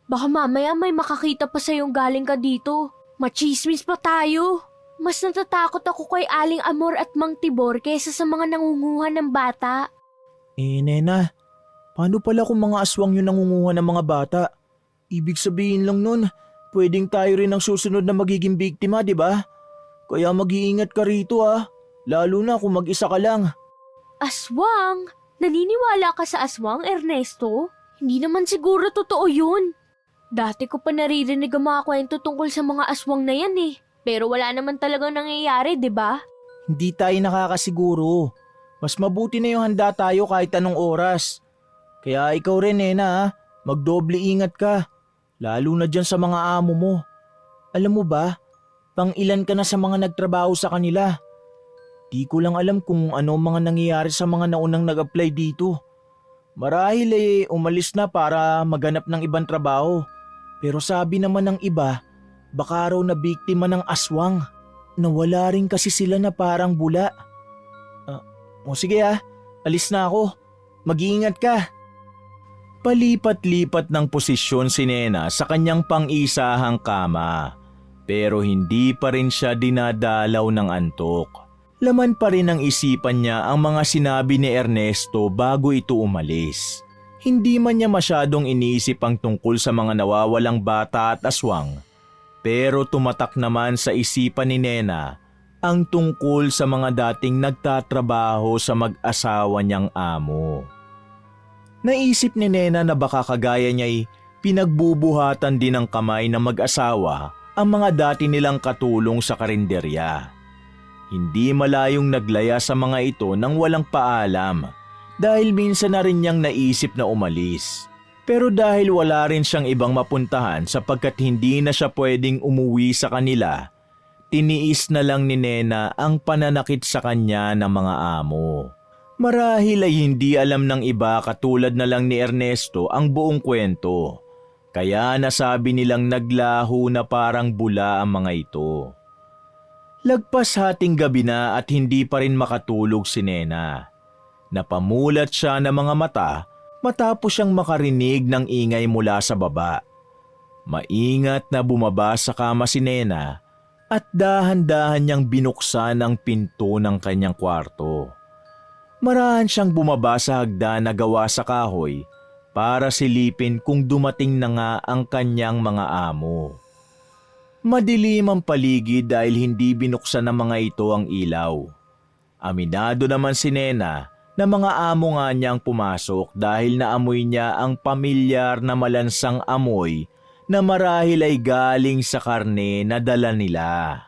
Baka mamaya may makakita pa sa'yong galing ka dito. Machismis pa tayo. Mas natatakot ako kay Aling Amor at Mang Tibor kaysa sa mga nangunguha ng bata. Nena, paano pala kung mga aswang yung nangunguha ng mga bata? Ibig sabihin lang nun, pwedeng tayo rin ang susunod na magiging biktima, di ba? Kaya mag-iingat ka rito lalo na kung mag-isa ka lang. Aswang? Naniniwala ka sa aswang, Ernesto? Hindi naman siguro totoo yun. Dati ko pa naririnig ang mga kwento tungkol sa mga aswang na yan eh. Pero wala naman talagang nangyayari, di ba? Hindi tayo nakakasiguro. Mas mabuti na yung handa tayo kahit anong oras. Kaya ikaw rin, Nena, magdoble ingat ka. Lalo na dyan sa mga amo mo. Alam mo ba, pang-ilan ka na sa mga nagtrabaho sa kanila. Di ko lang alam kung ano mga nangyayari sa mga naunang nag-apply dito. Marahil umalis na para maganap ng ibang trabaho. Pero sabi naman ng iba, baka raw na biktima ng aswang. Nawala rin kasi sila na parang bula. Sige alis na ako. Mag-iingat ka. Palipat-lipat ng posisyon si Nena sa kanyang pang-isahang kama. Pero hindi pa rin siya dinadalaw ng antok. Laman pa rin ang isipan niya ang mga sinabi ni Ernesto bago ito umalis. Hindi man niya masyadong iniisip ang tungkol sa mga nawawalang bata at aswang. Pero tumatak naman sa isipan ni Nena ang tungkol sa mga dating nagtatrabaho sa mag-asawa niyang amo. Naisip ni Nena na baka kagaya niya'y pinagbubuhatan din ng kamay ng mag-asawa ang mga dati nilang katulong sa karinderya. Hindi malayong naglaya sa mga ito nang walang paalam dahil minsan na rin niyang naisip na umalis. Pero dahil wala rin siyang ibang mapuntahan sapagkat hindi na siya pwedeng umuwi sa kanila, tiniis na lang ni Nena ang pananakit sa kanya ng mga amo. Marahil ay hindi alam ng iba katulad na lang ni Ernesto ang buong kwento. Kaya nasabi nilang naglaho na parang bula ang mga ito. Lagpas hating gabi na at hindi pa rin makatulog si Nena. Napamulat siya ng mga mata matapos siyang makarinig ng ingay mula sa baba. Maingat na bumaba sa kama si Nena at dahan-dahan niyang binuksan ang pinto ng kanyang kwarto. Marahan siyang bumaba sa hagdan na gawa sa kahoy para silipin kung dumating na nga ang kanyang mga amo. Madilim ang paligid dahil hindi binuksan ng mga ito ang ilaw. Aminado naman si Nena na mga amo nga niyang pumasok dahil naamoy niya ang pamilyar na malansang amoy na marahil ay galing sa karne na dala nila.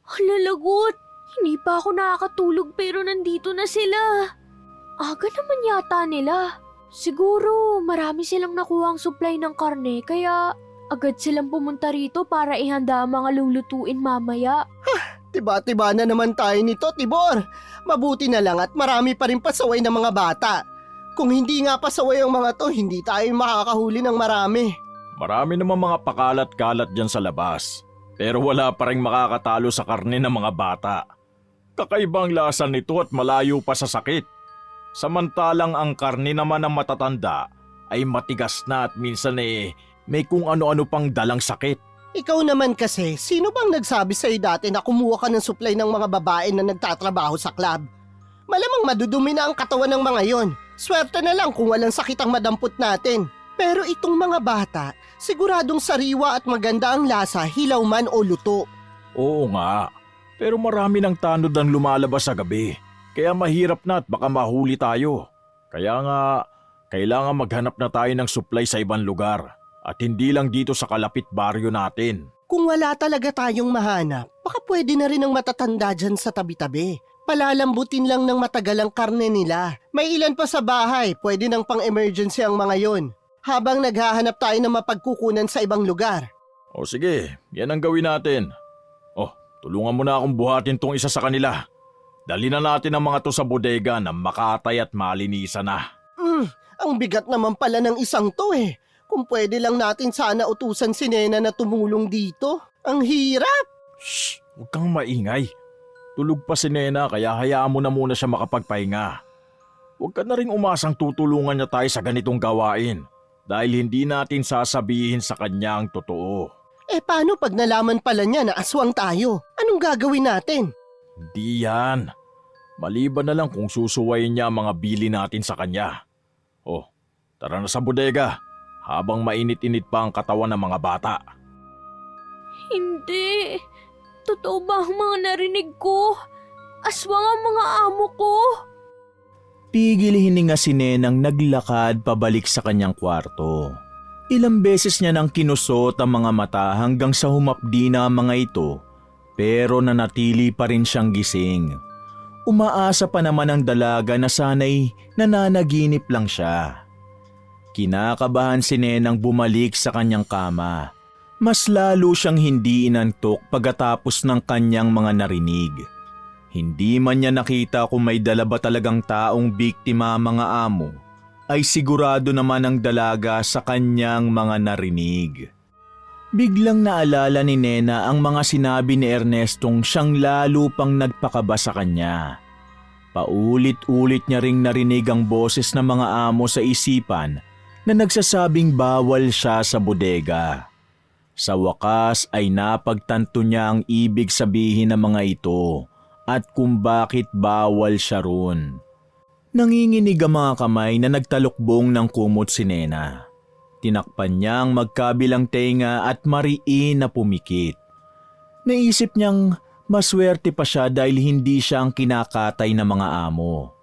Halalagot! Hindi pa ako nakakatulog pero nandito na sila. Aga naman yata nila. Siguro marami silang nakuhang supply ng karne kaya agad silang pumunta rito para ihanda ang mga lulutuin mamaya. Tiba-tiba na naman tayo nito, Tibor. Mabuti na lang at marami pa rin pasaway ng mga bata. Kung hindi nga pasaway ang mga to, hindi tayo makakahuli ng marami. Marami namang mga pakalat-kalat dyan sa labas. Pero wala pa rin makakatalo sa karne ng mga bata. Kakaiba ang lasa nito at malayo pa sa sakit. Samantalang ang karne naman ng matatanda ay matigas na at minsan may kung ano-ano pang dalang sakit. Ikaw naman kasi, sino bang nagsabi sa'yo dati na kumuha ka ng supply ng mga babae na nagtatrabaho sa club? Malamang madudumi na ang katawan ng mga yon. Swerte na lang kung walang sakit ang madampot natin. Pero itong mga bata, siguradong sariwa at maganda ang lasa, hilaw man o luto. Oo nga, pero marami ng tanod ang lumalabas sa gabi. Kaya mahirap na at baka mahuli tayo. Kaya nga, kailangan maghanap na tayo ng supply sa ibang lugar. At hindi lang dito sa kalapit baryo natin. Kung wala talaga tayong mahanap, baka pwede na rin ang matatanda dyan sa tabi-tabi. Palalambutin lang ng matagal ang karne nila. May ilan pa sa bahay, pwede ng pang-emergency ang mga yon. Habang naghahanap tayo ng mapagkukunan sa ibang lugar. O sige, yan ang gawin natin. Tulungan mo na akong buhatin tong isa sa kanila. Dali na natin ang mga to sa bodega na makatay at malinisan na. Ang bigat naman pala ng isang to eh. Kung pwede lang natin sana utusan si Nena na tumulong dito. Ang hirap! Shh! Huwag kang maingay. Tulog pa si Nena kaya hayaan mo na muna siya makapagpahinga. Huwag ka na rin umasang tutulungan niya tayo sa ganitong gawain dahil hindi natin sasabihin sa kanya ang totoo. Paano pag nalaman pala niya na aswang tayo? Anong gagawin natin? Hindi yan. Maliban na lang kung susuwayin niya ang mga bili natin sa kanya. Tara na sa bodega. Habang mainit-init pa ang katawan ng mga bata. Hindi. Totoo ba ang mga narinig ko? Aswang ang mga amo ko. Pigil hininga si Nenang naglakad pabalik sa kanyang kwarto. Ilang beses niya nang kinusot ang mga mata hanggang sa humapdi na ang mga ito, pero nanatili pa rin siyang gising. Umaasa pa naman ang dalaga na sana'y nananaginip lang siya. Kinakabahan si Nenang bumalik sa kanyang kama. Mas lalo siyang hindi inantok pagkatapos ng kanyang mga narinig. Hindi man niya nakita kung may dala ba talagang taong biktima ang mga amo, ay sigurado naman ang dalaga sa kanyang mga narinig. Biglang naalala ni Nena ang mga sinabi ni Ernestong siyang lalo pang nagpakaba sa kanya. Paulit-ulit niya ring narinig ang boses ng mga amo sa isipan na nagsasabing bawal siya sa bodega. Sa wakas ay napagtanto niya ang ibig sabihin ng mga ito at kung bakit bawal siya roon. Nanginginig ang mga kamay na nagtalukbong ng kumot si Nena. Tinakpan niya ang magkabilang tenga at mariin na pumikit. Naisip niyang maswerte pa siya dahil hindi siya ang kinakatay ng mga amo.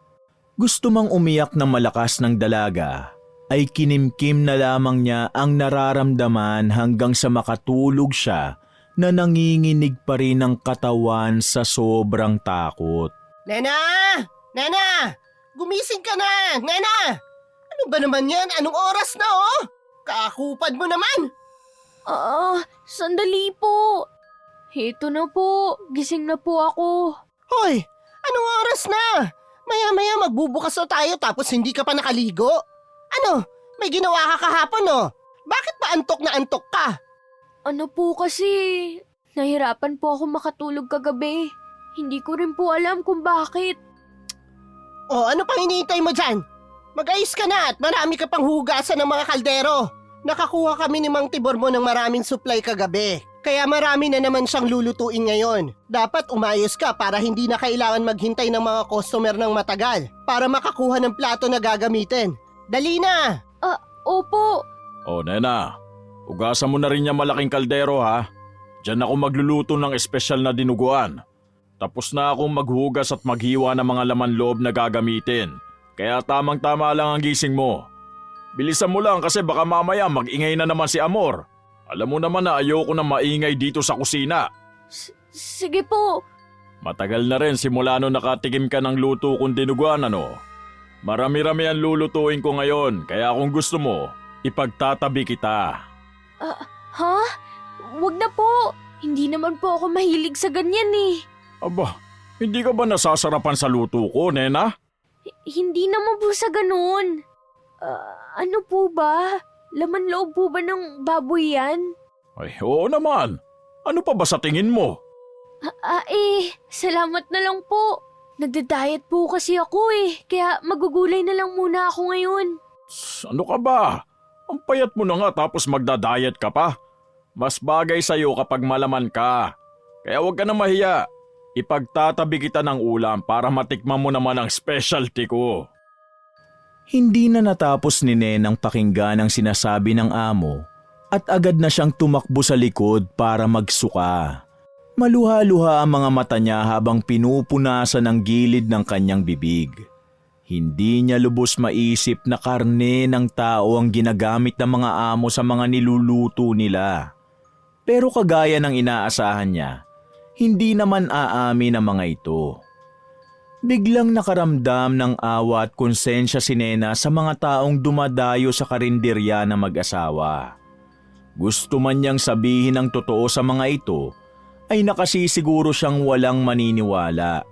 Gusto mang umiyak ng malakas ng dalaga, ay kinimkim na lamang niya ang nararamdaman hanggang sa makatulog siya na nanginginig pa rin ang katawan sa sobrang takot. Nena! Nena! Gumising ka na! Nena! Ano ba naman yan? Anong oras na oh? Kakupad mo naman! Sandali po. Heto na po, gising na po ako. Hoy! Anong oras na? Maya-maya magbubukas na tayo tapos hindi ka pa nakaligo? Ano? May ginawa ka kahapon oh? Bakit ba antok na antok ka? Ano po kasi, nahirapan po ako makatulog kagabi. Hindi ko rin po alam kung bakit. Oh, ano pang hinihintay mo dyan? Mag-ayos ka na at marami ka pang hugasan ng mga kaldero. Nakakuha kami ni Mang Tibor mo ng maraming supply kagabi. Kaya marami na naman siyang lulutuin ngayon. Dapat umayos ka para hindi na kailangan maghintay ng mga customer ng matagal para makakuha ng plato na gagamitin. Dali na! Opo. Nena, ugasan mo na rin yung malaking kaldero ha. Diyan ako magluluto ng espesyal na dinuguan. Tapos na akong maghugas at maghiwa ng mga laman loob na gagamitin. Kaya tamang-tama lang ang gising mo. Bilisan mo lang kasi baka mamaya mag-ingay na naman si Amor. Alam mo naman na ayoko na maingay dito sa kusina. Sige po. Matagal na rin simula nung nakatikim ka ng luto kong dinuguan ano. Marami-rami ang lulutuin ko ngayon kaya kung gusto mo, ipagtatabi kita. Ha? Wag na po. Hindi naman po ako mahilig sa ganyan eh. Aba, hindi ka ba nasasarapan sa luto ko, Nena? Hindi naman po sa ganun. Ano po ba? Laman loob po ba ng baboy yan? Ay, oo naman. Ano pa ba sa tingin mo? Salamat na lang po. Nagda-diet po kasi ako kaya magugulay na lang muna ako ngayon. Ano ka ba? Ang payat mo na nga tapos magda-diet ka pa. Mas bagay sa'yo kapag malaman ka. Kaya huwag ka na mahiya. Ipagtatabi kita ng ulam para matikman mo naman ang specialty ko. Hindi na natapos ni Nenang pakinggan ang sinasabi ng amo at agad na siyang tumakbo sa likod para magsuka. Maluha-luha ang mga mata niya habang pinupunasan ang gilid ng kanyang bibig. Hindi niya lubos maisip na karne ng tao ang ginagamit ng mga amo sa mga niluluto nila. Pero kagaya ng inaasahan niya, hindi naman aamin ang mga ito. Biglang nakaramdam ng awa at konsensya si Nena sa mga taong dumadayo sa karinderya na mag-asawa. Gusto man niyang sabihin ang totoo sa mga ito, ay nakasisiguro siyang walang maniniwala.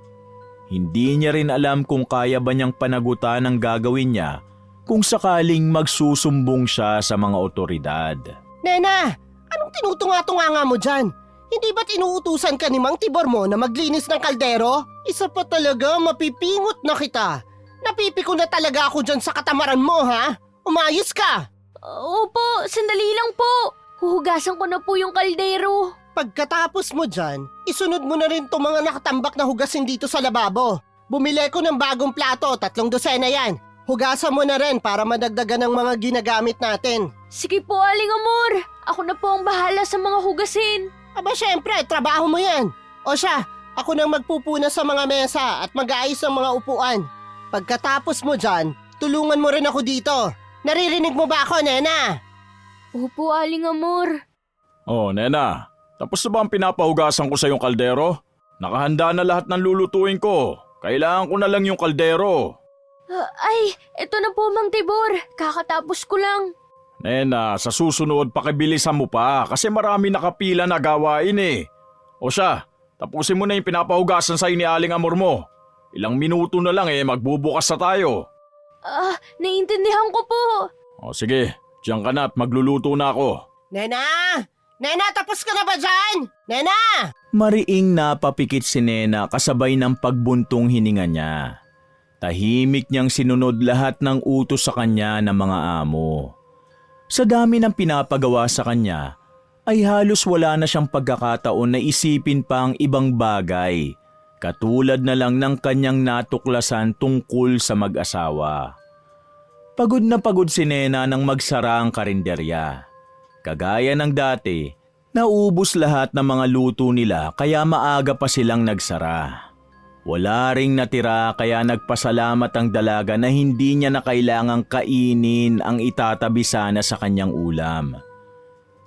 Hindi niya rin alam kung kaya ba niyang panagutan ang gagawin niya kung sakaling magsusumbong siya sa mga otoridad. Nena, anong tinutunga-tunga mo dyan? Hindi ba't inuutusan ka ni Mang Tibor mo na maglinis ng kaldero? Isa pa talaga, mapipingot na kita. Napipiko na talaga ako dyan sa katamaran mo, ha? Umayos ka! Opo, sandali lang po. Huhugasan ko na po yung kaldero. Pagkatapos mo dyan, isunod mo na rin itong mga nakatambak na hugasin dito sa lababo. Bumili ko ng bagong plato, 3 dosena yan. Hugasan mo na rin para madagdagan ng mga ginagamit natin. Sige po, Aling Amor. Ako na po ang bahala sa mga hugasin. Aba syempre, trabaho mo yan. O siya, ako nang magpupuna sa mga mesa at mag-aayos ng mga upuan. Pagkatapos mo dyan, tulungan mo rin ako dito. Naririnig mo ba ako, Nena? Opo, Aling Amor. Oh, Nena, tapos na ba ang pinapahugasan ko sa yung kaldero? Nakahanda na lahat ng lulutuin ko. Kailangan ko na lang yung kaldero. Eto na po, Mang Tibor. Kakatapos ko lang. Nena, sa susunod pakibilisan mo pa kasi marami nakapila na gawain O siya, tapusin mo na yung pinapahugasan sa ni Aling Amor mo. Ilang minuto na lang magbubukas na tayo. Naiintindihan ko po. O sige, diyan ka na at magluluto na ako. Nena! Nena, tapos ka na ba dyan? Nena! Mariing napapikit si Nena kasabay ng pagbuntong hininga niya. Tahimik niyang sinunod lahat ng utos sa kanya ng mga amo. Sa dami ng pinapagawa sa kanya, ay halos wala na siyang pagkakataon na isipin pa ang ibang bagay, katulad na lang ng kanyang natuklasan tungkol sa mag-asawa. Pagod na pagod si Nena nang magsara ang karinderya. Kagaya ng dati, naubos lahat ng mga luto nila kaya maaga pa silang nagsara. Wala ring natira kaya nagpasalamat ang dalaga na hindi niya na kailangang kainin ang itatabi sana sa kanyang ulam.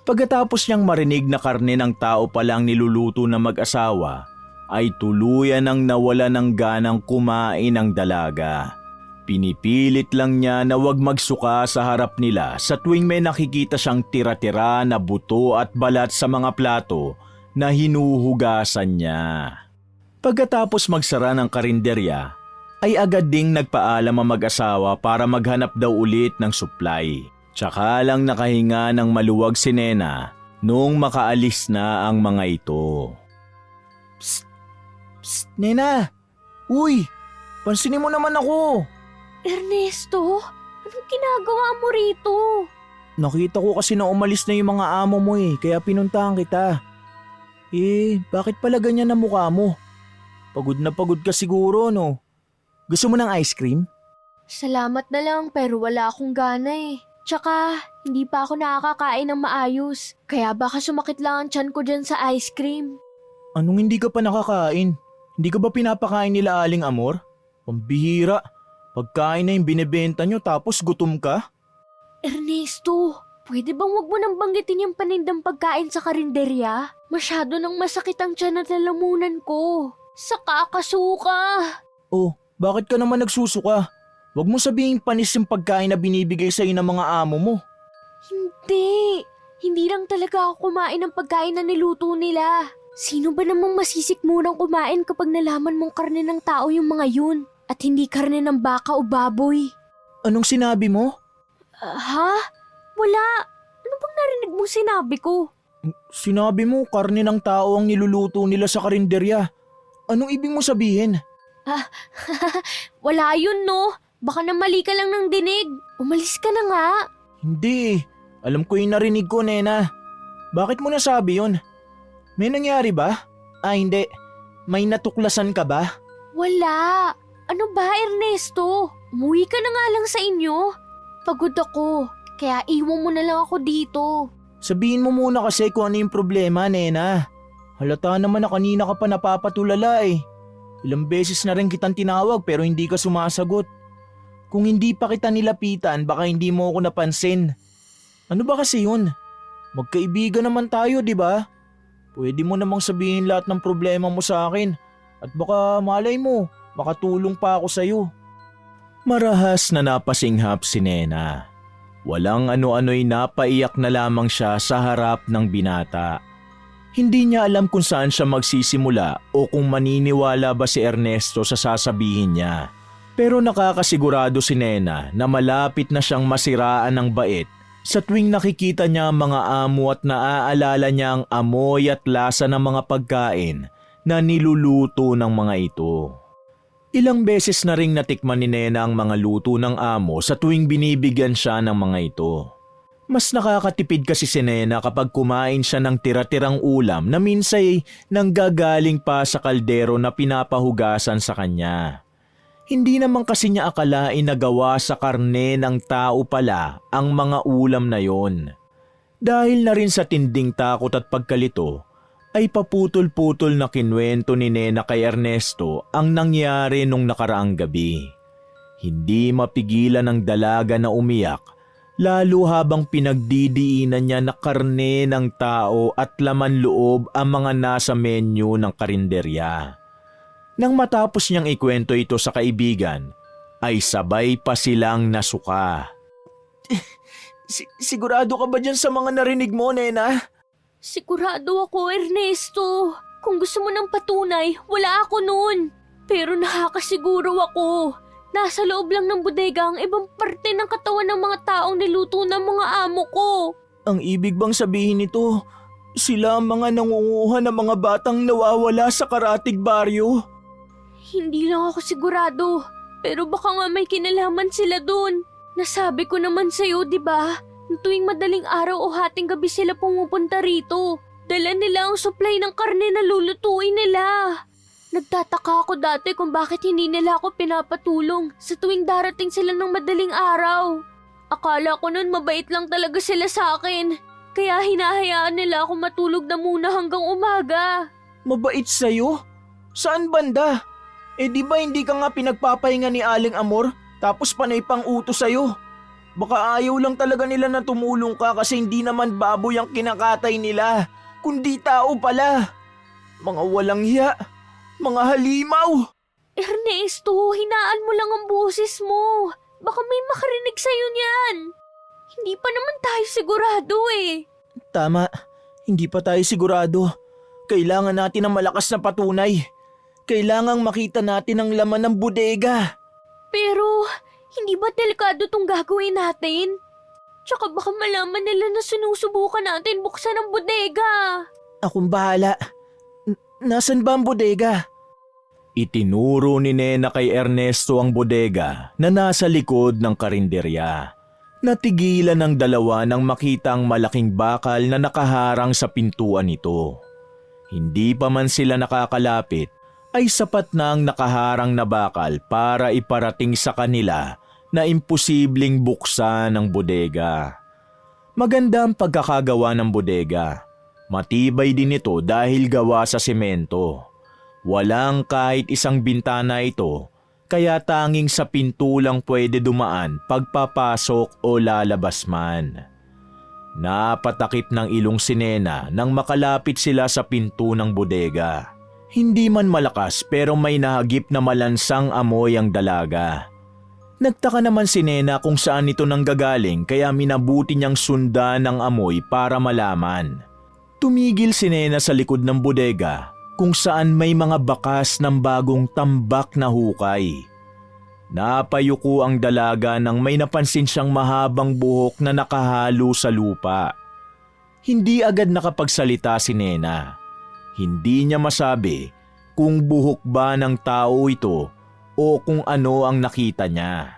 Pagkatapos niyang marinig na karne ng tao palang niluluto ng mag-asawa, ay tuluyan ang nawala ng ganang kumain ang dalaga. Pinipilit lang niya na huwag magsuka sa harap nila sa tuwing may nakikita siyang tira-tira na buto at balat sa mga plato na hinuhugasan niya. Pagkatapos magsara ng karinderya, ay agad ding nagpaalam ang mag-asawa para maghanap daw ulit ng supply. Tsaka lang nakahinga ng maluwag si Nena noong makaalis na ang mga ito. Psst! Psst, Nena! Uy! Pansinin mo naman ako! Ernesto, anong ginagawa mo rito? Nakita ko kasi na umalis na yung mga amo mo kaya pinuntahan kita. Bakit pala ganyan na mukha mo? Pagod na pagod ka siguro, no? Gusto mo ng ice cream? Salamat na lang pero wala akong gana Tsaka, hindi pa ako nakakakain ng maayos. Kaya baka sumakit lang ang tiyan ko dyan sa ice cream. Anong hindi ka pa nakakain? Hindi ka ba pinapakain nila Aling Amor? Pambihira. Pagkain na yung binibenta nyo tapos gutom ka? Ernesto, pwede bang wag mo nang banggitin yung panindang pagkain sa karinderya? Masyado nang masakit ang tiyan at lalamunan ko. Sa kakasuka. Oh, bakit ka naman nagsusuka? Huwag mo sabihin panis yung pagkain na binibigay sa'yo ng mga amo mo. Hindi. Hindi lang talaga ako kumain ng pagkain na niluto nila. Sino ba namang masisikmunang kumain kapag nalaman mong karne ng tao yung mga yun? At hindi karne ng baka o baboy. Anong sinabi mo? Ha? Wala. Ano bang narinig mo sinabi ko? Sinabi mo karne ng tao ang niluluto nila sa karinderya. Anong ibig mo sabihin? Wala yun, no? Baka na mali ka lang ng dinig. Umalis ka na nga. Hindi. Alam ko yung narinig ko, Nena. Bakit mo nasabi yun? May nangyari ba? Hindi. May natuklasan ka ba? Wala. Ano ba, Ernesto? Umuwi ka na nga lang sa inyo. Pagod ako. Kaya iwan mo na lang ako dito. Sabihin mo muna kasi kung ano yung problema, Nena. Halata naman na kanina ka pa napapatulala eh. Ilang beses na rin kitang tinawag pero hindi ka sumasagot. Kung hindi pa kita nilapitan, baka hindi mo ako napansin. Ano ba kasi yun? Magkaibigan naman tayo, di ba? Pwede mo namang sabihin lahat ng problema mo sa akin. At baka malay mo, makatulong pa ako sa'yo. Marahas na napasinghap si Nena. Walang ano-ano'y napaiyak na lamang siya sa harap ng binata. Hindi niya alam kung saan siya magsisimula o kung maniniwala ba si Ernesto sa sasabihin niya. Pero nakakasigurado si Nena na malapit na siyang masiraan ng bait sa tuwing nakikita niya ang mga amo at naaalala niya ang amoy at lasa ng mga pagkain na niluluto ng mga ito. Ilang beses na ring natikman ni Nena ang mga luto ng amo sa tuwing binibigyan siya ng mga ito. Mas nakakatipid kasi si Nena kapag kumain siya ng tira-tirang ulam na minsay nanggagaling pa sa kaldero na pinapahugasan sa kanya. Hindi naman kasi niya akalain na gawa sa karne ng tao pala ang mga ulam na yon. Dahil na rin sa tinding takot at pagkalito, ay paputol-putol na kinwento ni Nena kay Ernesto ang nangyari nung nakaraang gabi. Hindi mapigilan ng dalaga na umiyak, lalo habang pinagdidiinan niya na karne ng tao at laman loob ang mga nasa menu ng karinderya. Nang matapos niyang ikwento ito sa kaibigan, ay sabay pa silang nasuka. Sigurado ka ba dyan sa mga narinig mo, Nena? Sigurado ako, Ernesto. Kung gusto mo ng patunay, wala ako noon. Pero nakakasiguro ako. Nasa loob lang ng bodega ang ibang parte ng katawan ng mga taong niluto ng mga amo ko. Ang ibig bang sabihin nito, sila ang mga nangunguha ng mga batang nawawala sa Karatig Baryo? Hindi lang ako sigurado. Pero baka nga may kinalaman sila dun. Nasabi ko naman sa'yo, di ba? Tuwing madaling araw o hating gabi sila pumupunta rito. Dala nila ang supply ng karne na lulutuin nila. Nagtataka ako dati kung bakit hindi nila ako pinapatulong sa tuwing darating sila ng madaling araw. Akala ko nun mabait lang talaga sila sa akin. Kaya hinahayaan nila ako matulog na muna hanggang umaga. Mabait sa'yo? Saan banda? Di ba hindi ka nga pinagpapahinga ni Aling Amor tapos panay pang utos sa'yo? Baka ayaw lang talaga nila na tumulong ka kasi hindi naman baboy ang kinakatay nila, kundi tao pala. Mga walang hiya, mga halimaw. Ernesto, hinaan mo lang ang boses mo. Baka may makarinig sa'yo niyan. Hindi pa naman tayo sigurado eh. Tama, hindi pa tayo sigurado. Kailangan natin ng malakas na patunay. Kailangang makita natin ang laman ng bodega. Pero, hindi ba delikado tong gagawin natin? Tsaka baka malaman nila na sinusubukan natin buksan ang bodega. Akong bahala. Nasaan ba ang bodega? Itinuro ni Nena kay Ernesto ang bodega na nasa likod ng karinderya. Natigilan ng dalawa nang makita ang malaking bakal na nakaharang sa pintuan nito. Hindi pa man sila nakakalapit, ay sapat na ang nakaharang na bakal para iparating sa kanila na imposibleng buksan ang bodega. Maganda ang pagkakagawa ng bodega. Matibay din ito dahil gawa sa semento. Walang kahit isang bintana ito, kaya tanging sa pinto lang pwede dumaan pagpapasok o lalabas man. Napatakip ng ilong si Nena nang makalapit sila sa pinto ng bodega. Hindi man malakas pero may nahagip na malansang amoy ang dalaga. Nagtaka naman si Nena kung saan ito nanggagaling kaya minabuti niyang sundan ang amoy para malaman. Tumigil si Nena sa likod ng bodega kung saan may mga bakas ng bagong tambak na hukay. Napayuko ang dalaga nang may napansin siyang mahabang buhok na nakahalo sa lupa. Hindi agad nakapagsalita si Nena. Hindi niya masabi kung buhok ba ng tao ito o kung ano ang nakita niya.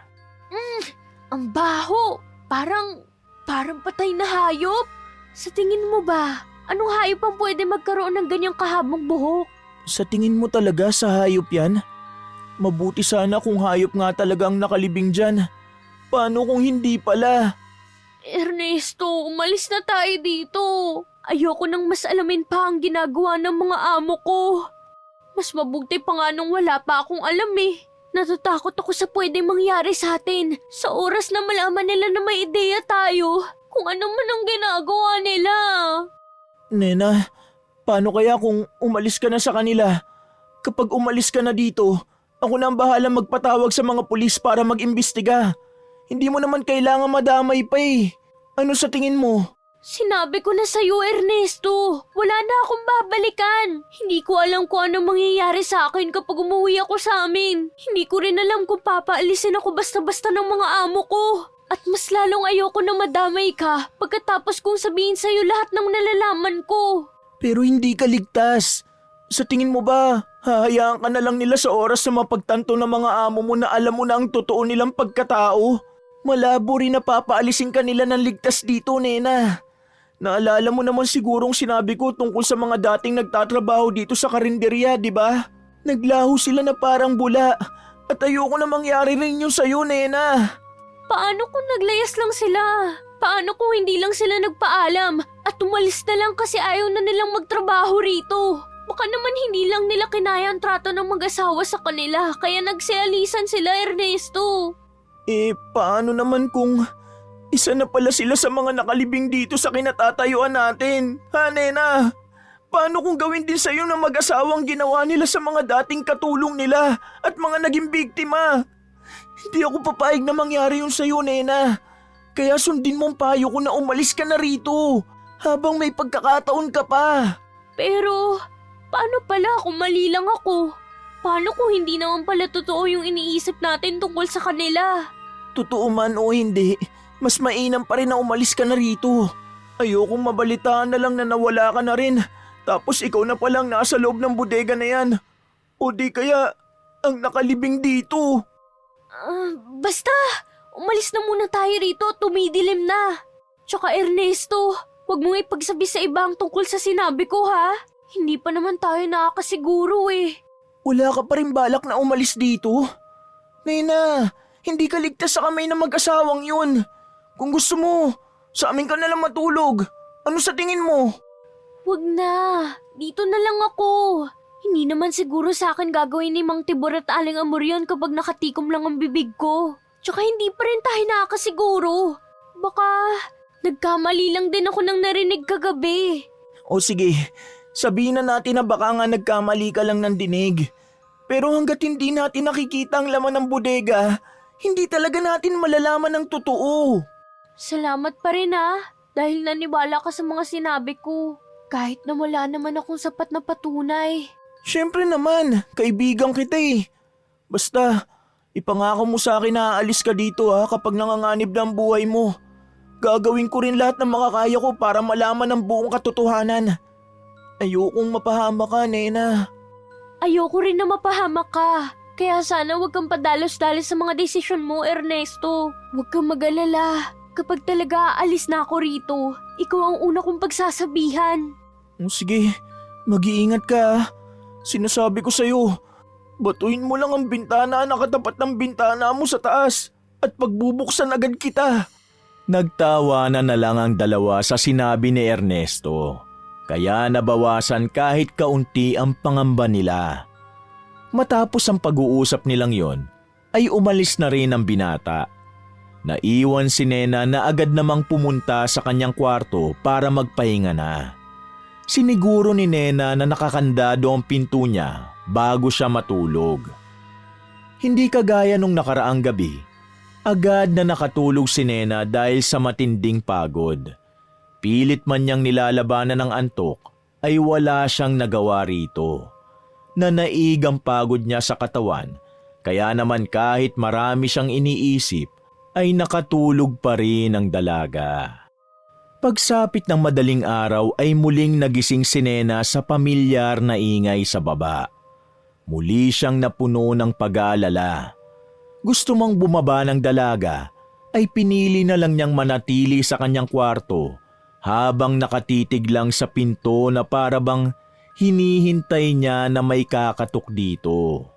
Ang baho! Parang patay na hayop. Sa tingin mo ba, anong hayop ang pwede magkaroon ng ganyang kahabang buhok? Sa tingin mo talaga sa hayop yan? Mabuti sana kung hayop nga talagang nakalibing dyan. Paano kung hindi pala? Ernesto, umalis na tayo dito. Ayoko nang mas alamin pa ang ginagawa ng mga amo ko. Mas mabuti pa nga nung wala pa akong alam eh. Natatakot ako sa pwedeng mangyari sa atin. Sa oras na malaman nila na may ideya tayo, kung ano man ang ginagawa nila. Nena, paano kaya kung umalis ka na sa kanila? Kapag umalis ka na dito, ako na ang bahala magpatawag sa mga pulis para mag-imbestiga. Hindi mo naman kailangan madamay pa eh. Ano sa tingin mo? Sinabi ko na sa'yo, Ernesto. Wala na akong babalikan. Hindi ko alam kung ano mangyayari sa akin kapag umuwi ako sa amin. Hindi ko rin alam kung papaalisin ako basta-basta ng mga amo ko. At mas lalong ayoko na madamay ka pagkatapos kong sabihin sa'yo lahat ng nalalaman ko. Pero hindi ka ligtas. Sa tingin mo ba, hahayaan ka na lang nila sa oras na mapagtanto ng mga amo mo na alam mo na ang totoo nilang pagkatao? Malabo rin na papaalisin ka nila ng ligtas dito, Nena. Naalala mo naman sigurong sinabi ko tungkol sa mga dating nagtatrabaho dito sa karinderya, di ba? Naglaho sila na parang bula. At ayoko na mangyari rin yun sa'yo, Nena. Paano kung naglayas lang sila? Paano kung hindi lang sila nagpaalam at umalis na lang kasi ayaw na nilang magtrabaho rito? Baka naman hindi lang nila kinaya ang trato ng mag-asawa sa kanila kaya nagsealisan sila, Ernesto. Paano naman kung isa na pala sila sa mga nakalibing dito sa kinatatayuan natin? Ha, Nena? Paano kung gawin din sa'yo ng mag-asawang ginawa nila sa mga dating katulong nila at mga naging biktima? Hindi ako papayag na mangyari yun sa'yo, Nena. Kaya sundin mong payo ko na umalis ka na rito habang may pagkakataon ka pa. Pero, paano pala kung mali lang ako? Paano kung hindi naman pala totoo yung iniisip natin tungkol sa kanila? Totoo man o hindi, mas mainam pa rin na umalis ka na rito. Ayokong mabalitaan na lang na nawala ka na rin. Tapos ikaw na palang nasa loob ng bodega na yan. O di kaya, ang nakalibing dito. Basta, umalis na muna tayo rito, tumidilim na. Tsaka Ernesto, huwag mong ipagsabi sa iba ang tungkol sa sinabi ko ha. Hindi pa naman tayo nakakasiguro eh. Wala ka pa rin balak na umalis dito? Nena, hindi ka ligtas sa kamay ng mag-asawang yun. Kung gusto mo, sa amin ka na lang matulog. Ano sa tingin mo? Huwag na, dito na lang ako. Hindi naman siguro sa akin gagawin ni Mang Tibor at Aling Amor yun kapag nakatikom lang ang bibig ko. Tsaka hindi pa rin tayo nakakasiguro. Baka nagkamali lang din ako nang narinig kagabi. O sige, sabihin na natin na baka nga nagkamali ka lang ng dinig. Pero hanggat hindi natin nakikita ang laman ng bodega, hindi talaga natin malalaman ang totoo. Salamat pa rin dahil naniwala ka sa mga sinabi ko. Kahit na wala naman akong sapat na patunay. Siyempre naman, kaibigan kita eh. Basta, ipangako mo sa akin na aalis ka dito kapag nanganganib na ang buhay mo. Gagawin ko rin lahat ng makakaya ko para malaman ang buong katotohanan. Ayokong mapahama ka, Nena. Ayoko rin na mapahamak ka. Kaya sana huwag kang padalos-dalos sa mga desisyon mo, Ernesto. Huwag kang mag-alala. Kapag talaga aalis na ako rito, ikaw ang una kong pagsasabihan. Sige, mag-iingat ka. Sinasabi ko sa'yo, batuhin mo lang ang bintana na katapat ng bintana mo sa taas at pagbubuksan agad kita. Nagtawanan na lang ang dalawa sa sinabi ni Ernesto. Kaya nabawasan kahit kaunti ang pangamba nila. Matapos ang pag-uusap nilang yon, ay umalis na rin ang binata. Naiwan si Nena na agad namang pumunta sa kanyang kwarto para magpahinga na. Siniguro ni Nena na nakakandado ang pinto niya bago siya matulog. Hindi kagaya nung nakaraang gabi, agad na nakatulog si Nena dahil sa matinding pagod. Pilit man niyang nilalabanan ng antok ay wala siyang nagawa rito. Nanaig ang pagod niya sa katawan, kaya naman kahit marami siyang iniisip ay nakatulog pa rin ang dalaga. Pagsapit ng madaling araw ay muling nagising si Nena sa pamilyar na ingay sa baba. Muli siyang napuno ng pag-aalala. Gusto mang bumaba ng dalaga ay pinili na lang niyang manatili sa kanyang kwarto habang nakatitig lang sa pinto na para bang hinihintay niya na may kakatok dito.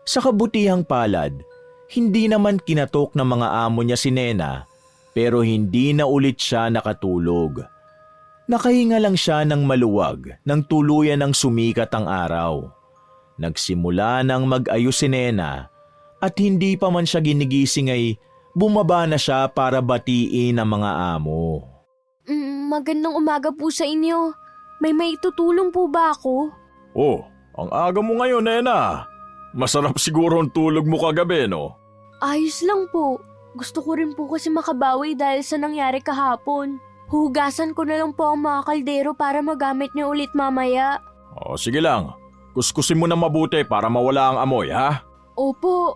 Sa kabutihang palad, hindi naman kinatok ng mga amo niya si Nena pero hindi na ulit siya nakatulog. Nakahinga lang siya ng maluwag nang tuluyan ng sumikat ang araw. Nagsimula nang mag-ayos si Nena at hindi pa man siya ginigising ay bumaba na siya para batiin ang mga amo. Magandang umaga po sa inyo. May maitutulong po ba ako? Oh, ang aga mo ngayon, Nena. Masarap siguro ang tulog mo kagabi, no? Ayos lang po. Gusto ko rin po kasi makabawi dahil sa nangyari kahapon. Hugasan ko na lang po ang mga kaldero para magamit niyo ulit mamaya. Oh, sige lang. Kuskusin mo na mabuti para mawala ang amoy, ha? Opo.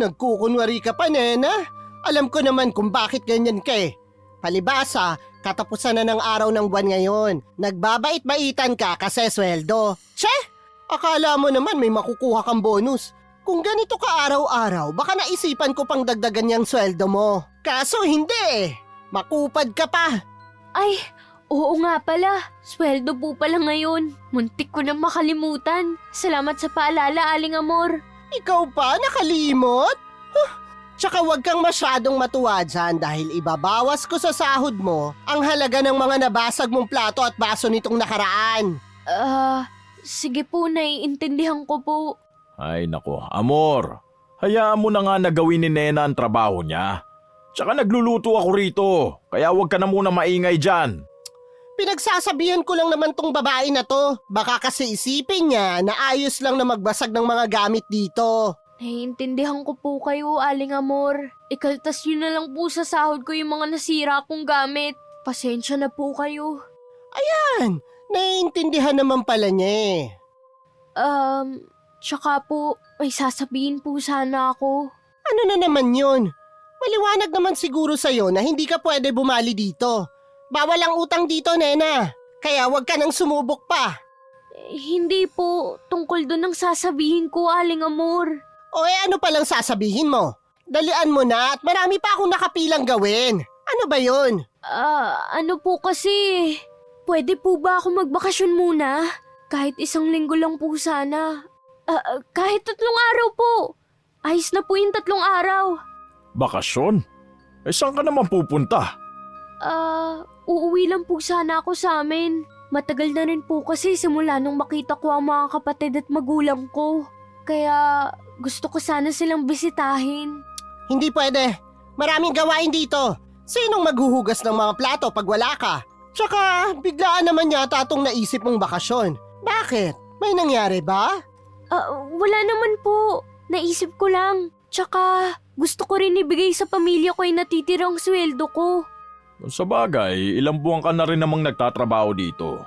Nagkukunwari ka pa, Nena. Alam ko naman kung bakit ganyan ka eh. Palibasa, katapusan na ng araw ng buwan ngayon. Nagbabait-baitan ka kasi sweldo. Che, akala mo naman may makukuha kang bonus. Kung ganito ka araw-araw, baka naisipan ko pang dagdagan yung sweldo mo. Kaso hindi eh. Makupad ka pa. Ay, oo nga pala. Sweldo po pala ngayon. Muntik ko na makalimutan. Salamat sa paalala, Aling Amor. Ikaw pa nakalimot? Tsaka wag kang masyadong matuwa dyan dahil ibabawas ko sa sahod mo ang halaga ng mga nabasag mong plato at baso nitong nakaraan. Sige po, naiintindihan ko po. Ay nako, Amor. Hayaan mo na nga na gawin ni Nena ang trabaho niya. Tsaka nagluluto ako rito, kaya huwag ka na muna maingay dyan. Pinagsasabihan ko lang naman tong babae na to. Baka kasi isipin niya na ayos lang na magbasag ng mga gamit dito. Naiintindihan ko po kayo, Aling Amor. Ikaltas nyo na lang po sa sahod ko yung mga nasira kong gamit. Pasensya na po kayo. Ayan, naiintindihan naman pala niya eh. Tsaka po, may sasabihin po sana ako. Ano na naman yun? Maliwanag naman siguro sa'yo na hindi ka pwede bumali dito. Bawal ang utang dito, Nena. Kaya wag ka nang sumubok pa. Hindi po, tungkol doon ang sasabihin ko, Aling Amor. O ano palang sasabihin mo? Dalian mo na at marami pa akong nakapilang gawin. Ano ba yun? Ano po kasi? Pwede po ba ako magbakasyon muna? Kahit 1 linggo lang po sana. Kahit 3 araw po. Ayos na po yung 3 araw. Bakasyon? Eh saan ka naman pupunta? Uuwi lang po sana ako sa amin. Matagal na rin po kasi simula nung makita ko ang mga kapatid at magulang ko. Kaya gusto ko sana silang bisitahin. Hindi pwede. Maraming gawain dito. Sinong maghuhugas ng mga plato pag wala ka? Tsaka biglaan naman yata itong naisip mong bakasyon. Bakit? May nangyari ba? Wala naman po. Naisip ko lang. Tsaka gusto ko rin ibigay sa pamilya ko yung natitirang sweldo ko. Sa bagay, ilang buwan ka na rin namang nagtatrabaho dito.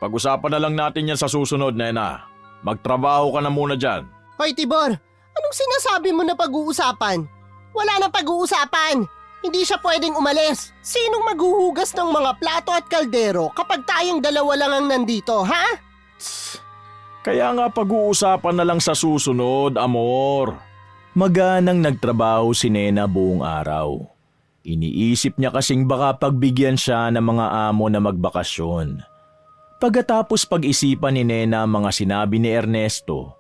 Pag-usapan na lang natin yan sa susunod, Nena. Magtrabaho ka na muna dyan. Hoy Tibor, anong sinasabi mo na pag-uusapan? Wala nang pag-uusapan. Hindi siya pwedeng umalis. Sinong maghuhugas ng mga plato at kaldero kapag tayong dalawa lang ang nandito, ha? Kaya nga pag-uusapan na lang sa susunod, Amor. Maganang nagtrabaho si Nena buong araw. Iniisip niya kasing baka pagbigyan siya ng mga amo na magbakasyon. Pagkatapos pag-isipan ni Nena ang mga sinabi ni Ernesto,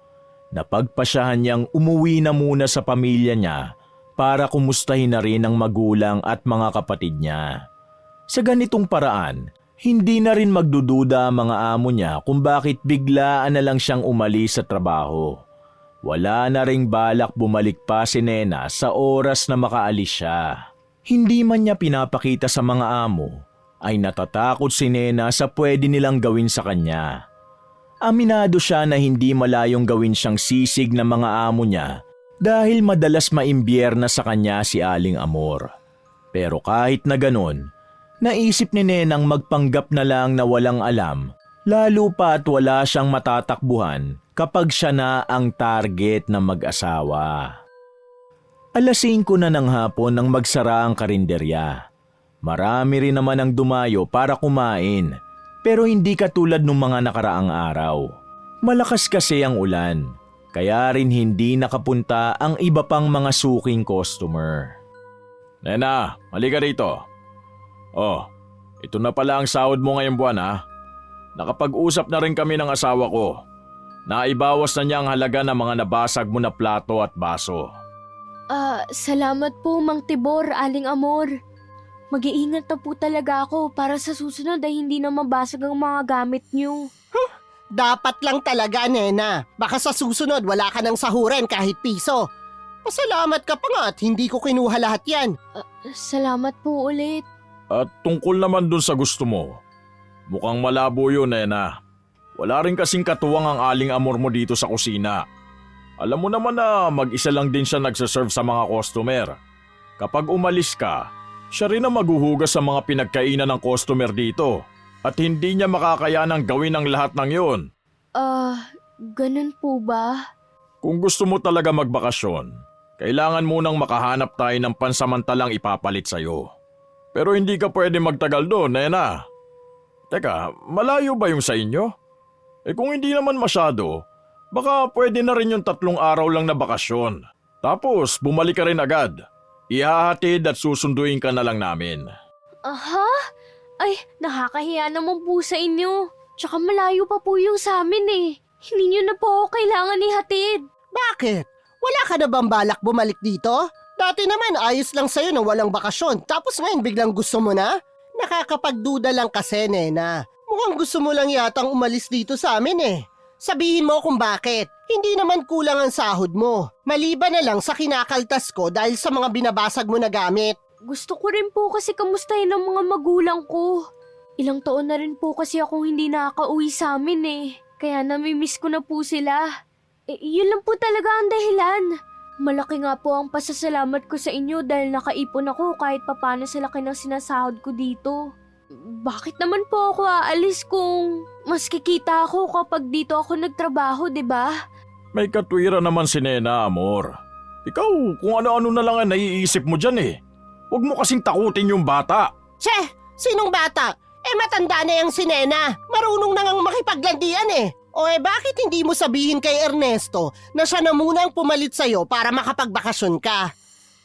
napagpasyahan niyang umuwi na muna sa pamilya niya para kumustahin na rin ang magulang at mga kapatid niya. Sa ganitong paraan, hindi na rin magdududa ang mga amo niya kung bakit biglaan na lang siyang umalis sa trabaho. Wala na ring balak bumalik pa si Nena sa oras na makaalis siya. Hindi man niya pinapakita sa mga amo, ay natatakot si Nena sa pwede nilang gawin sa kanya. Aminado siya na hindi malayong gawin siyang sisig ng mga amo niya dahil madalas maimbierna sa kanya si Aling Amor. Pero kahit na ganon, naisip ni Nenang magpanggap na lang na walang alam, lalo pa at wala siyang matatakbuhan kapag siya na ang target ng mag-asawa. 5:00 na ng hapon nang magsara ang karinderya. Marami rin naman ang dumayo para kumain, pero hindi katulad ng mga nakaraang araw. Malakas kasi ang ulan, kaya rin hindi nakapunta ang iba pang mga suking customer. Nena, halika rito. Oh, ito na pala ang sahod mo ngayong buwan ha. Nakapag-usap na rin kami ng asawa ko. Naibawas na niya ang halaga ng mga nabasag mo na plato at baso. Salamat po, Mang Tibor, Aling Amor. Mag-iingat na po talaga ako para sa susunod ay hindi na mabasag ang mga gamit niyo. Dapat lang talaga, Nena. Baka sa susunod wala ka ng sahurin kahit piso. Pasalamat ka pa nga at hindi ko kinuha lahat yan. Salamat po ulit. At tungkol naman dun sa gusto mo, mukhang malabo yun, Nena. Wala rin kasing katuwang ang Aling Amor mo dito sa kusina. Alam mo naman na mag-isa lang din siya nagsaserve sa mga customer. Kapag umalis ka, siya rin ang maghuhugas sa mga pinagkainan ng customer dito. At hindi niya makakayanang gawin ang lahat ng yun. Ganun po ba? Kung gusto mo talaga magbakasyon, kailangan munang makahanap tayo ng pansamantalang ipapalit sa'yo. Pero hindi ka pwede magtagal doon, Nena. Teka, malayo ba yung sa inyo? Kung hindi naman masyado, baka pwede na rin yung 3 araw lang na bakasyon. Tapos bumalik ka rin agad. Ihahatid at susunduin ka na lang namin. Aha? Ay, nakakahiya naman po sa inyo. Tsaka malayo pa po yung sa amin eh. Hindi nyo na po ako kailangan ihatid. Bakit? Wala ka na bang balak bumalik dito? Dati naman ayos lang sa'yo na walang bakasyon. Tapos ngayon biglang gusto mo na? Nakakapagduda lang kasi, Nena. Mukhang gusto mo lang yatang umalis dito sa amin eh. Sabihin mo kung bakit. Hindi naman kulang ang sahod mo. Maliban na lang sa kinakaltas ko dahil sa mga binabasag mo na gamit. Gusto ko rin po kasi kamustahin ang mga magulang ko. Ilang taon na rin po kasi akong hindi nakaka-uwi sa amin eh. Kaya namimiss ko na po sila. Yun lang po talaga ang dahilan. Malaki nga po ang pasasalamat ko sa inyo dahil nakaipon ako kahit papano sa laki ng sinasahod ko dito. Bakit naman po ako aalis kung mas kikita ako kapag dito ako nagtrabaho, di ba? May katwiran naman si Nena, Amor. Ikaw, kung ano-ano na lang ang naiisip mo dyan eh. Huwag mo kasing takutin yung bata. Che! Sinong bata? Matanda na yung si Nena. Marunong na ngang makipaglandian eh. Bakit hindi mo sabihin kay Ernesto na siya na muna ang pumalit sa'yo para makapagbakasyon ka?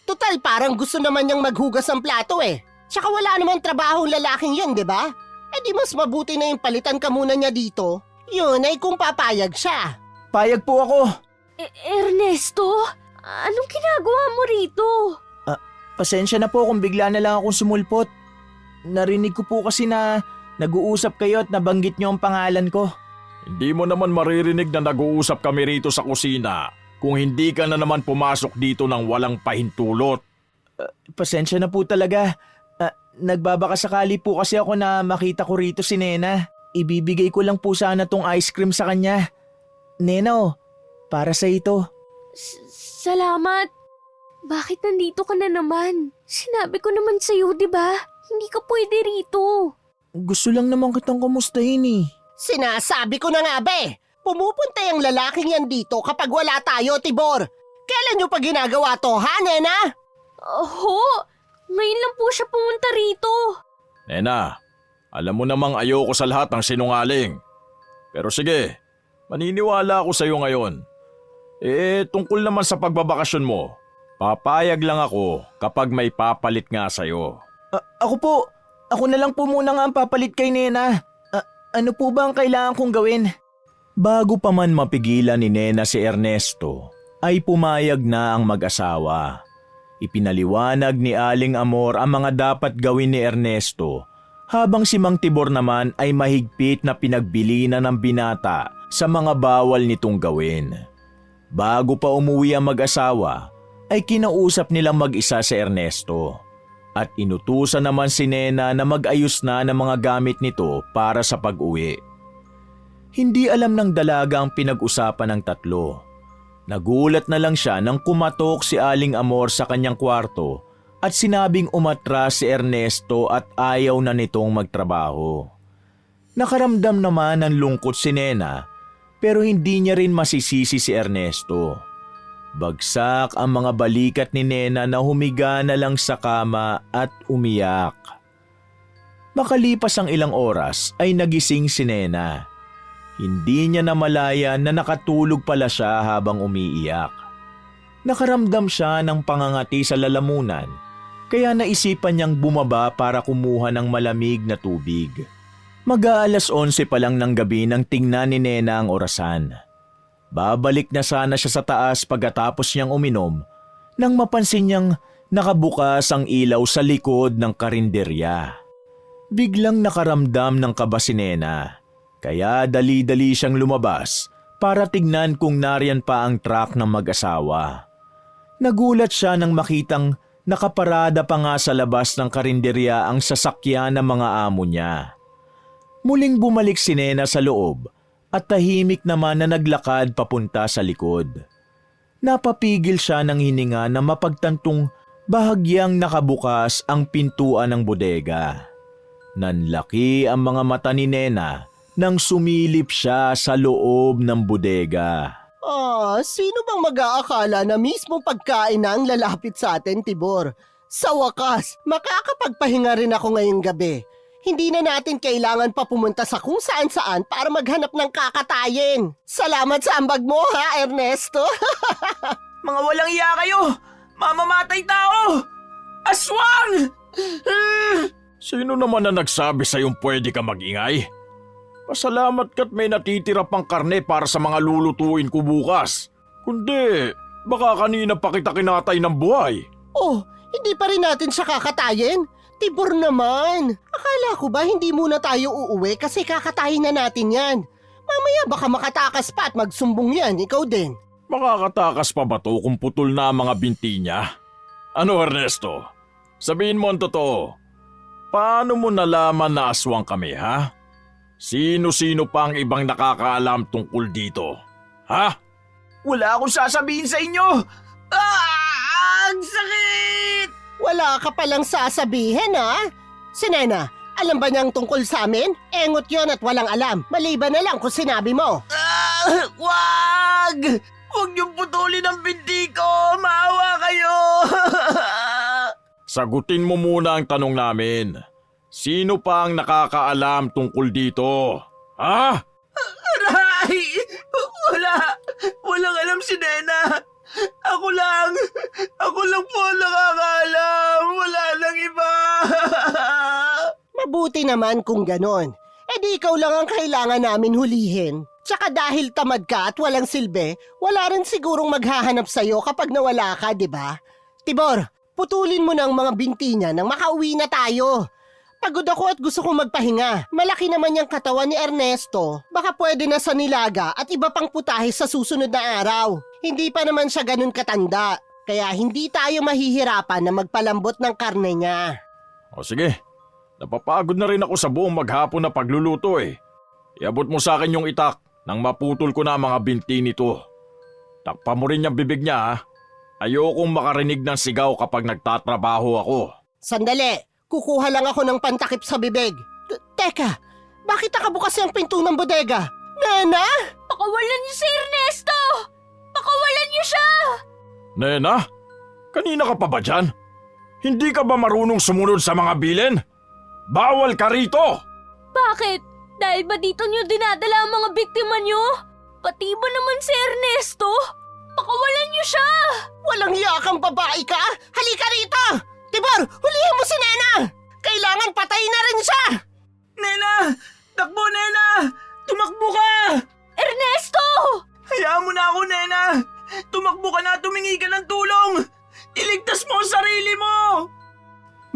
Total, parang gusto naman niyang maghugas ng plato eh. Tsaka wala namang trabahong lalaking yan, di ba? Di mas mabuti na yung palitan ka muna niya dito. Yun ay kung papayag siya. Payag po ako. Ernesto? Anong ginagawa mo rito? Pasensya na po kung bigla na lang akong sumulpot. Narinig ko po kasi na nag-uusap kayo at nabanggit niyo ang pangalan ko. Hindi mo naman maririnig na nag-uusap kami rito sa kusina kung hindi ka na naman pumasok dito ng walang pahintulot. Pasensya na po talaga. Nagbabaka sakali po kasi ako na makita ko rito si Nena. Ibibigay ko lang po sana tong ice cream sa kanya. Nena, para sa ito. Salamat. Bakit nandito ka na naman? Sinabi ko naman sa'yo, di ba? Hindi ka pwede rito. Gusto lang naman kitang kamustahin eh. Sinasabi ko na nga be, pumupunta yung lalaking yan dito kapag wala tayo, Tibor. Kailan nyo pa ginagawa to, ha, Nena? Oho, ngayon lang po siya pumunta rito. Nena, alam mo namang ayoko sa lahat ng sinungaling. Pero sige, maniniwala ako sa iyo ngayon. Tungkol naman sa pagbabakasyon mo, papayag lang ako kapag may papalit nga sa iyo. Ako na lang po muna nga ang papalit kay Nena. Ano po ba ang kailangan kong gawin? Bago pa man mapigilan ni Nena si Ernesto, ay pumayag na ang mag-asawa. Ipinaliwanag ni Aling Amor ang mga dapat gawin ni Ernesto, habang si Mang Tibor naman ay mahigpit na pinagbili na ng binata sa mga bawal nitong gawin. Bago pa umuwi ang mag-asawa, ay kinausap nilang mag-isa si Ernesto. At inutusan naman si Nena na mag-ayos na ng mga gamit nito para sa pag-uwi. Hindi alam ng dalaga ang pinag-usapan ng tatlo. Nagulat na lang siya nang kumatok si Aling Amor sa kanyang kwarto at sinabing umatras si Ernesto at ayaw na nitong magtrabaho. Nakaramdam naman ng lungkot si Nena pero hindi niya rin masisisi si Ernesto. Bagsak ang mga balikat ni Nena na humiga na lang sa kama at umiyak. Makalipas ang ilang oras ay nagising si Nena. Hindi niya namalayan na nakatulog pala siya habang umiiyak. Nakaramdam siya ng pangangati sa lalamunan, kaya naisipan niyang bumaba para kumuha ng malamig na tubig. Mag-aalas 11 pa lang ng gabi nang tingnan ni Nena ang orasan. Babalik na sana siya sa taas pagkatapos niyang uminom nang mapansin niyang nakabukas ang ilaw sa likod ng karinderya. Biglang nakaramdam ng kaba si Nena, kaya dali-dali siyang lumabas para tignan kung nariyan pa ang truck ng mag-asawa. Nagulat siya nang makitang nakaparada pa nga sa labas ng karinderya ang sasakyan ng mga amo niya. Muling bumalik si Nena sa loob at tahimik naman na naglakad papunta sa likod. Napapigil siya ng hininga na mapagtantong bahagyang nakabukas ang pintuan ng bodega. Nanlaki ang mga mata ni Nena nang sumilip siya sa loob ng bodega. Sino bang mag-aakala na mismo pagkain na ang lalapit sa atin, Tibor? Sa wakas, makakapagpahinga rin ako ngayong gabi. Hindi na natin kailangan pa pumunta sa kung saan-saan para maghanap ng kakatayin. Salamat sa ambag mo ha, Ernesto. Mga walang iya kayo! Mamamatay tao! Aswang! Sino naman na nagsabi sa'yong pwede ka mag-ingay? Pasalamat ka't may natitira pang karne para sa mga lulutuin ko bukas. Kundi, baka kanina pa kita kinatay ng buhay. Oh, hindi pa rin natin siya kakatayin? Tibor naman. Akala ko ba hindi muna tayo uuwi kasi kakatayin na natin yan. Mamaya baka makatakas pa at magsumbong yan, ikaw din. Makakatakas pa ba to kung putol na ang mga binti niya? Ano Ernesto? Sabihin mo ang totoo. Paano mo nalaman na aswang kami ha? Sino-sino pa ang ibang nakakaalam tungkol dito? Ha? Wala akong sasabihin sa inyo! Ang sakit! Wala ka palang sasabihin ha? Si Nena, alam ba niyang tungkol sa amin? Engot yon at walang alam. Maliban na lang kung sinabi mo. Wag! Huwag niyong putulin ang binti ko! Maawa kayo! Sagutin mo muna ang tanong namin. Sino pa ang nakakaalam tungkol dito? Ha? Aray! Walang alam si Nena! Ako lang po ang nakakaalam! Wala lang iba! Mabuti naman kung ganon. Eh di ikaw lang ang kailangan namin hulihin. Tsaka dahil tamad ka at walang silbi, wala rin sigurong maghahanap sa'yo kapag nawala ka, di ba? Tibor, putulin mo na ang mga binti niya nang makauwi na tayo. Pagod ako at gusto kong magpahinga. Malaki naman yung katawan ni Ernesto. Baka pwede na sa nilaga at iba pang putahe sa susunod na araw. Hindi pa naman siya ganun katanda. Kaya hindi tayo mahihirapan na magpalambot ng karne niya. O sige, napapagod na rin ako sa buong maghapon na pagluluto eh. Iabot mo sa akin yung itak nang maputol ko na ang mga binti nito. Takpa mo rin yung bibig niya ha. Ayokong makarinig ng sigaw kapag nagtatrabaho ako. Sandali, kukuha lang ako ng pantakip sa bibig. Teka, bakit nakabukas yung pinto ng bodega? Nena? Pakawalan niyo si Ernesto! Pakawalan niyo siya! Nena, kanina ka pa ba dyan? Hindi ka ba marunong sumunod sa mga bilin? Bawal ka rito! Bakit? Dahil ba dito niyo dinadala ang mga biktima niyo? Pati ba naman si Ernesto? Pakawalan niyo siya! Walang yakang babae ka? Halika rito! Tibor, hulihin mo si Nena! Kailangan patayin na rin siya! Nena! Takbo, Nena! Tumakbo ka! Ernesto! Hayaan mo na ako, Nena! Tumakbo ka na at tumingi ka ng tulong! Iligtas mo ang sarili mo!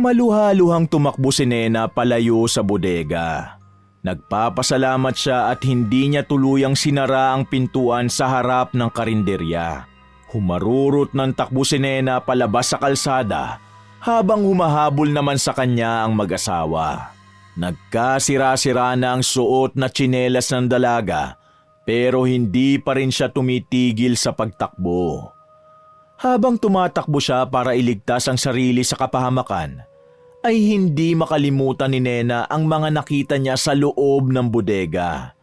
Maluhaluhang tumakbo si Nena palayo sa bodega. Nagpapasalamat siya at hindi niya tuluyang sinara ang pintuan sa harap ng karinderya. Humarurot ng takbo si Nena palabas sa kalsada habang humahabol naman sa kanya ang mag-asawa. Nagkasira-sira na ang suot na tsinelas ng dalaga pero hindi pa rin siya tumitigil sa pagtakbo. Habang tumatakbo siya para iligtas ang sarili sa kapahamakan, ay hindi makalimutan ni Nena ang mga nakita niya sa loob ng bodega.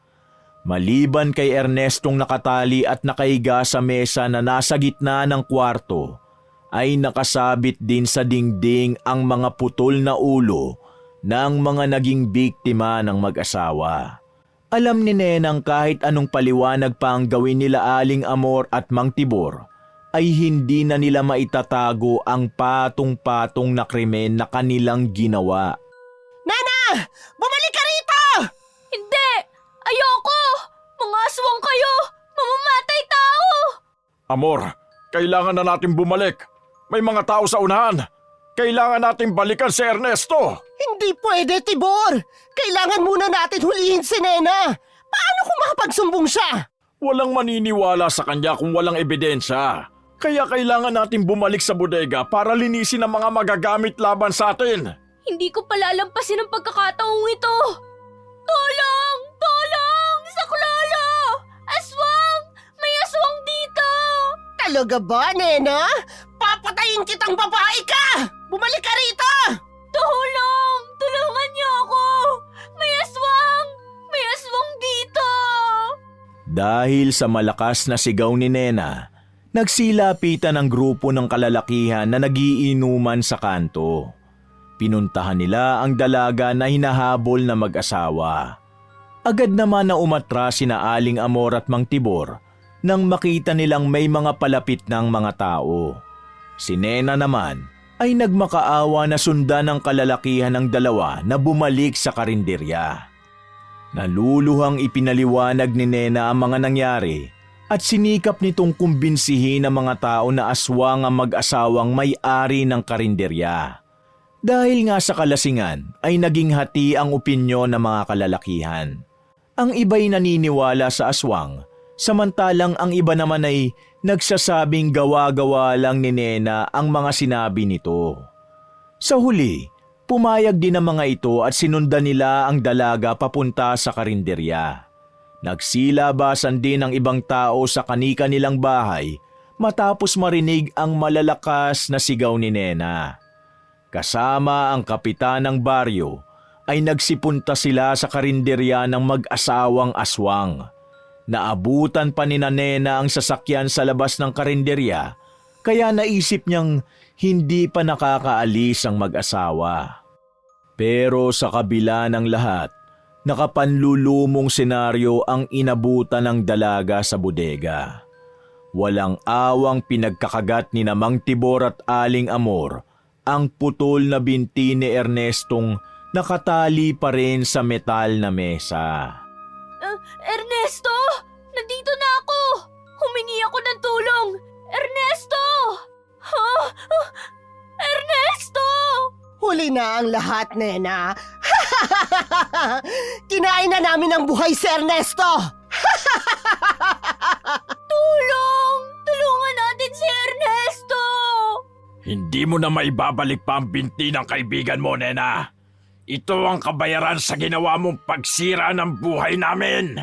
Maliban kay Ernestong nakatali at nakahiga sa mesa na nasa gitna ng kwarto, ay nakasabit din sa dingding ang mga putol na ulo ng mga naging biktima ng mag-asawa. Alam ni Nenang kahit anong paliwanag pa ang gawin nila Aling Amor at Mang Tibor, ay hindi na nila maitatago ang patong-patong na krimen na kanilang ginawa. Nena! Bumalik ka rito! Hindi! Ayoko! Mga aswang kayo! Mamamatay tao! Amor, kailangan na natin bumalik. May mga tao sa unahan. Kailangan natin balikan si Ernesto. Hindi pwede, Tibor! Kailangan muna natin hulihin si Nena! Paano kung makapagsumbong siya? Walang maniniwala sa kanya kung walang ebidensya. Kaya kailangan natin bumalik sa bodega para linisin ang mga magagamit laban sa atin. Hindi ko palalampasin ang pagkakataong ito! Tulong! Tulong! Saklolo! Aswang! May aswang dito! Talaga ba, Nena? Papatayin kitang babae ka! Bumalik ka rito! Tulong! Tulungan niyo ako! May aswang! May aswang dito! Dahil sa malakas na sigaw ni Nena, nagsilapitan ang grupo ng kalalakihan na nagiinuman sa kanto. Pinuntahan nila ang dalaga na hinahabol na mag-asawa. Agad naman na umatras sina Aling Amor at Mang Tibor nang makita nilang may mga palapit ng mga tao. Si Nena naman ay nagmakaawa na sundan ng kalalakihan ng dalawa na bumalik sa karinderya. Naluluhang ipinaliwanag ni Nena ang mga nangyari at sinikap nitong kumbinsihin ang mga tao na aswang ang mag-asawang may-ari ng karinderya. Dahil nga sa kalasingan ay naging hati ang opinyon ng mga kalalakihan. Ang iba'y naniniwala sa aswang, samantalang ang iba naman ay nagsasabing gawa-gawa lang ni Nena ang mga sinabi nito. Sa huli, pumayag din ang mga ito at sinundan nila ang dalaga papunta sa karinderya. Nagsilabasan din ang ibang tao sa kani-kanilang bahay matapos marinig ang malalakas na sigaw ni Nena. Kasama ang kapitan ng baryo ay nagsipunta sila sa karinderya ng mag-asawang aswang. Naabutan pa ni Nena ang sasakyan sa labas ng karinderya kaya naisip niyang hindi pa nakakaalis ang mag-asawa. Pero sa kabila ng lahat, nakapanlulumong senaryo ang inabutan ng dalaga sa bodega. Walang awang pinagkakagat ni Mang Tibor at Aling Amor ang putol na binti ni Ernestong nakatali pa rin sa metal na mesa. Ernesto! Nandito na ako! Humingi ako ng tulong! Ernesto! Ernesto! Huli na ang lahat, Nena. Kinain na namin ang buhay si Ernesto! Tulong! Tulungan natin si Ernesto! Hindi mo na maibabalik pa ang binti ng kaibigan mo, Nena. Ito ang kabayaran sa ginawa mong pagsira ng buhay namin.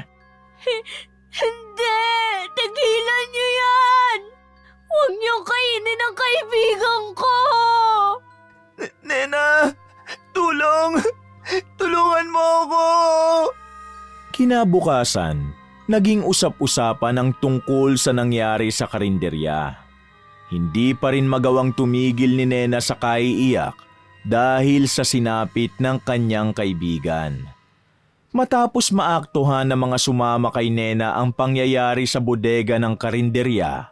Hindi! Tigilan niyo yan! Huwag niyong kainin ang kaibigan ko! Nena! Tulong! Tulungan mo ako! Kinabukasan, naging usap-usapan ang tungkol sa nangyari sa karinderya. Hindi pa rin magawang tumigil ni Nena sa kaiiyak dahil sa sinapit ng kanyang kaibigan. Matapos maaktuhan ng mga sumama kay Nena ang pangyayari sa bodega ng karinderya,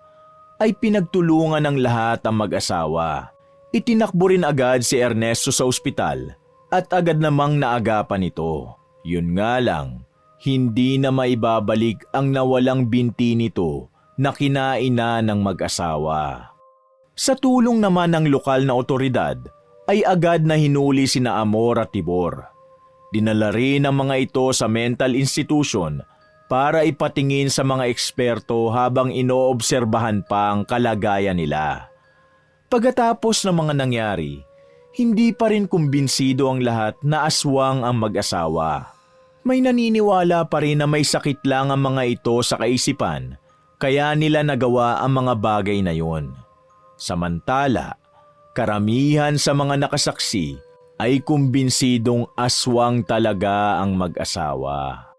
ay pinagtulungan ng lahat ang mag-asawa. Itinakbo rin agad si Ernesto sa ospital at agad namang naagapan ito. Yun nga lang, hindi na maibabalik ang nawalang binti nito na kinain na ng mag-asawa. Sa tulong naman ng lokal na otoridad, ay agad na hinuli sina Amor at Tibor. Dinala rin ang mga ito sa mental institution para ipatingin sa mga eksperto habang inoobserbahan pa ang kalagayan nila. Pagkatapos ng mga nangyari, hindi pa rin kumbinsido ang lahat na aswang ang mag-asawa. May naniniwala pa rin na may sakit lang ang mga ito sa kaisipan, kaya nila nagawa ang mga bagay na yun. Samantala, karamihan sa mga nakasaksi ay kumbinsidong aswang talaga ang mag-asawa.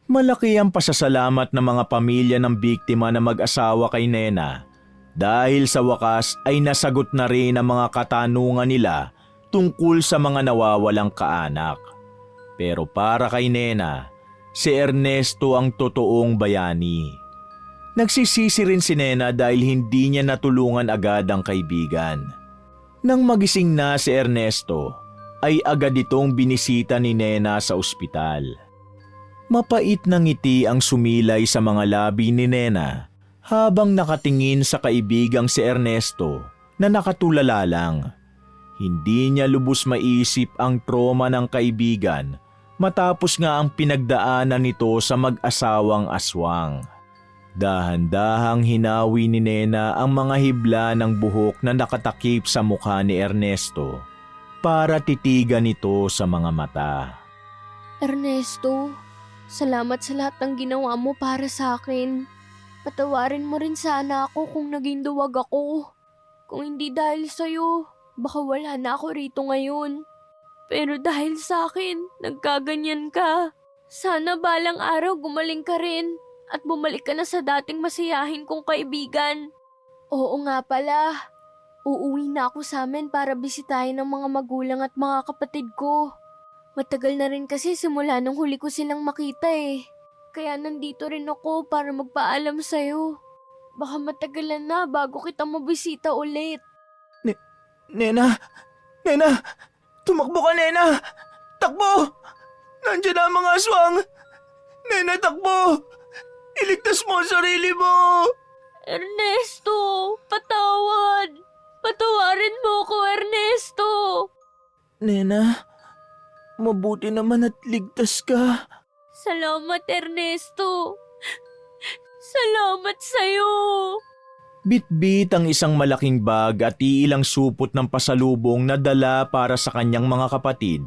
Malaki ang pasasalamat ng mga pamilya ng biktima na mag-asawa kay Nena dahil sa wakas ay nasagot na rin ang mga katanungan nila tungkol sa mga nawawalang kaanak. Pero para kay Nena, si Ernesto ang totoong bayani. Nagsisisi rin si Nena dahil hindi niya natulungan agad ang kaibigan. Nang magising na si Ernesto, ay agad itong binisita ni Nena sa ospital. Mapait na ngiti ang sumilay sa mga labi ni Nena habang nakatingin sa kaibigang si Ernesto na nakatulala lang. Hindi niya lubos maisip ang trauma ng kaibigan matapos nga ang pinagdaanan nito sa mag-asawang aswang. Dahan-dahang hinawi ni Nena ang mga hibla ng buhok na nakatakip sa mukha ni Ernesto para titigan ito sa mga mata. Ernesto, salamat sa lahat ng ginawa mo para sa akin. Patawarin mo rin sana ako kung naging duwag ako. Kung hindi dahil sa'yo, baka wala na ako rito ngayon. Pero dahil sa akin, nagkaganyan ka. Sana balang araw gumaling ka rin at bumalik ka na sa dating masiyahin kong kaibigan. Oo nga pala, uuwi na ako sa amin para bisitahin ang mga magulang at mga kapatid ko. Matagal na rin kasi simula nung huli ko silang makita eh. Kaya nandito rin ako para magpaalam sa'yo. Baka matagalan na bago kita mabisita ulit. Nena! Tumakbo ka, Nena! Takbo! Nandiyan na ang mga aswang! Nena, takbo! Iligtas mo ang sarili mo! Ernesto, patawad! Patawarin mo ko, Ernesto! Nena, mabuti naman at ligtas ka. Salamat, Ernesto! Salamat sa'yo! Bit-bit ang isang malaking bag at iilang supot ng pasalubong na dala para sa kanyang mga kapatid,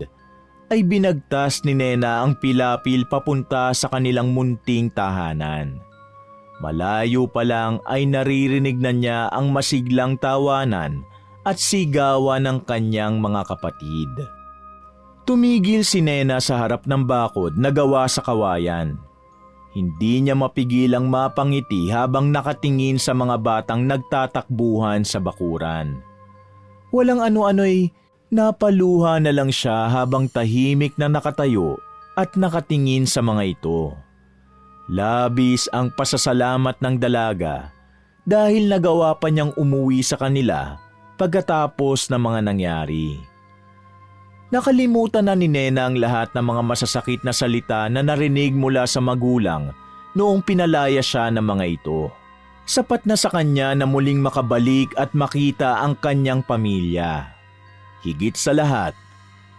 ay binagtas ni Nena ang pilapil papunta sa kanilang munting tahanan. Malayo pa lang ay naririnig na niya ang masiglang tawanan at sigawan ng kanyang mga kapatid. Tumigil si Nena sa harap ng bakod na gawa sa kawayan. Hindi niya mapigilang mapangiti habang nakatingin sa mga batang nagtatakbuhan sa bakuran. Walang ano-ano'y napaluha na lang siya habang tahimik na nakatayo at nakatingin sa mga ito. Labis ang pasasalamat ng dalaga dahil nagawa pa niyang umuwi sa kanila pagkatapos ng mga nangyari. Nakalimutan na ni Nena ang lahat ng mga masasakit na salita na narinig mula sa magulang noong pinalaya siya ng mga ito. Sapat na sa kanya na muling makabalik at makita ang kanyang pamilya. Higit sa lahat,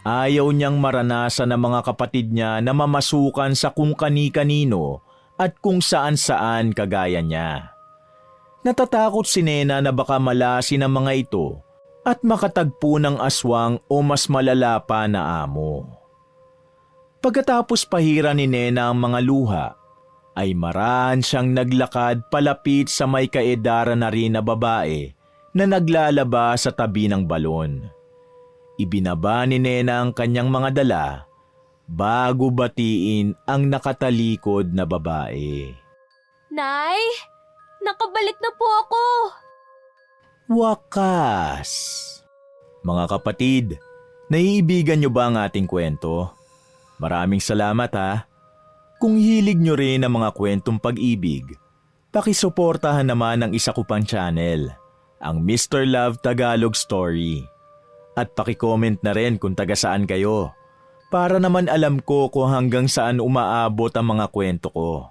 ayaw niyang maranasan ng mga kapatid niya na mamasukan sa kung kani-kanino at kung saan-saan kagaya niya. Natatakot si Nena na baka malasin ang mga ito at makatagpo ng aswang o mas malala pa na amo. Pagkatapos pahira ni Nena ang mga luha, ay marahan siyang naglakad palapit sa may kaedaran na rin na babae na naglalaba sa tabi ng balon. Ibinaba ni Nena ang kanyang mga dala bago batiin ang nakatalikod na babae. Nay, nakabalik na po ako! Wakas! Mga kapatid, naiibigan niyo ba ang ating kwento? Maraming salamat ha! Kung hilig niyo rin ang mga kwentong pag-ibig, pakisuportahan naman ang isa ko pang channel, ang Mr. Love Tagalog Story. At paki-comment na rin kung taga saan kayo, para naman alam ko kung hanggang saan umaabot ang mga kwento ko.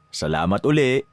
Salamat uli!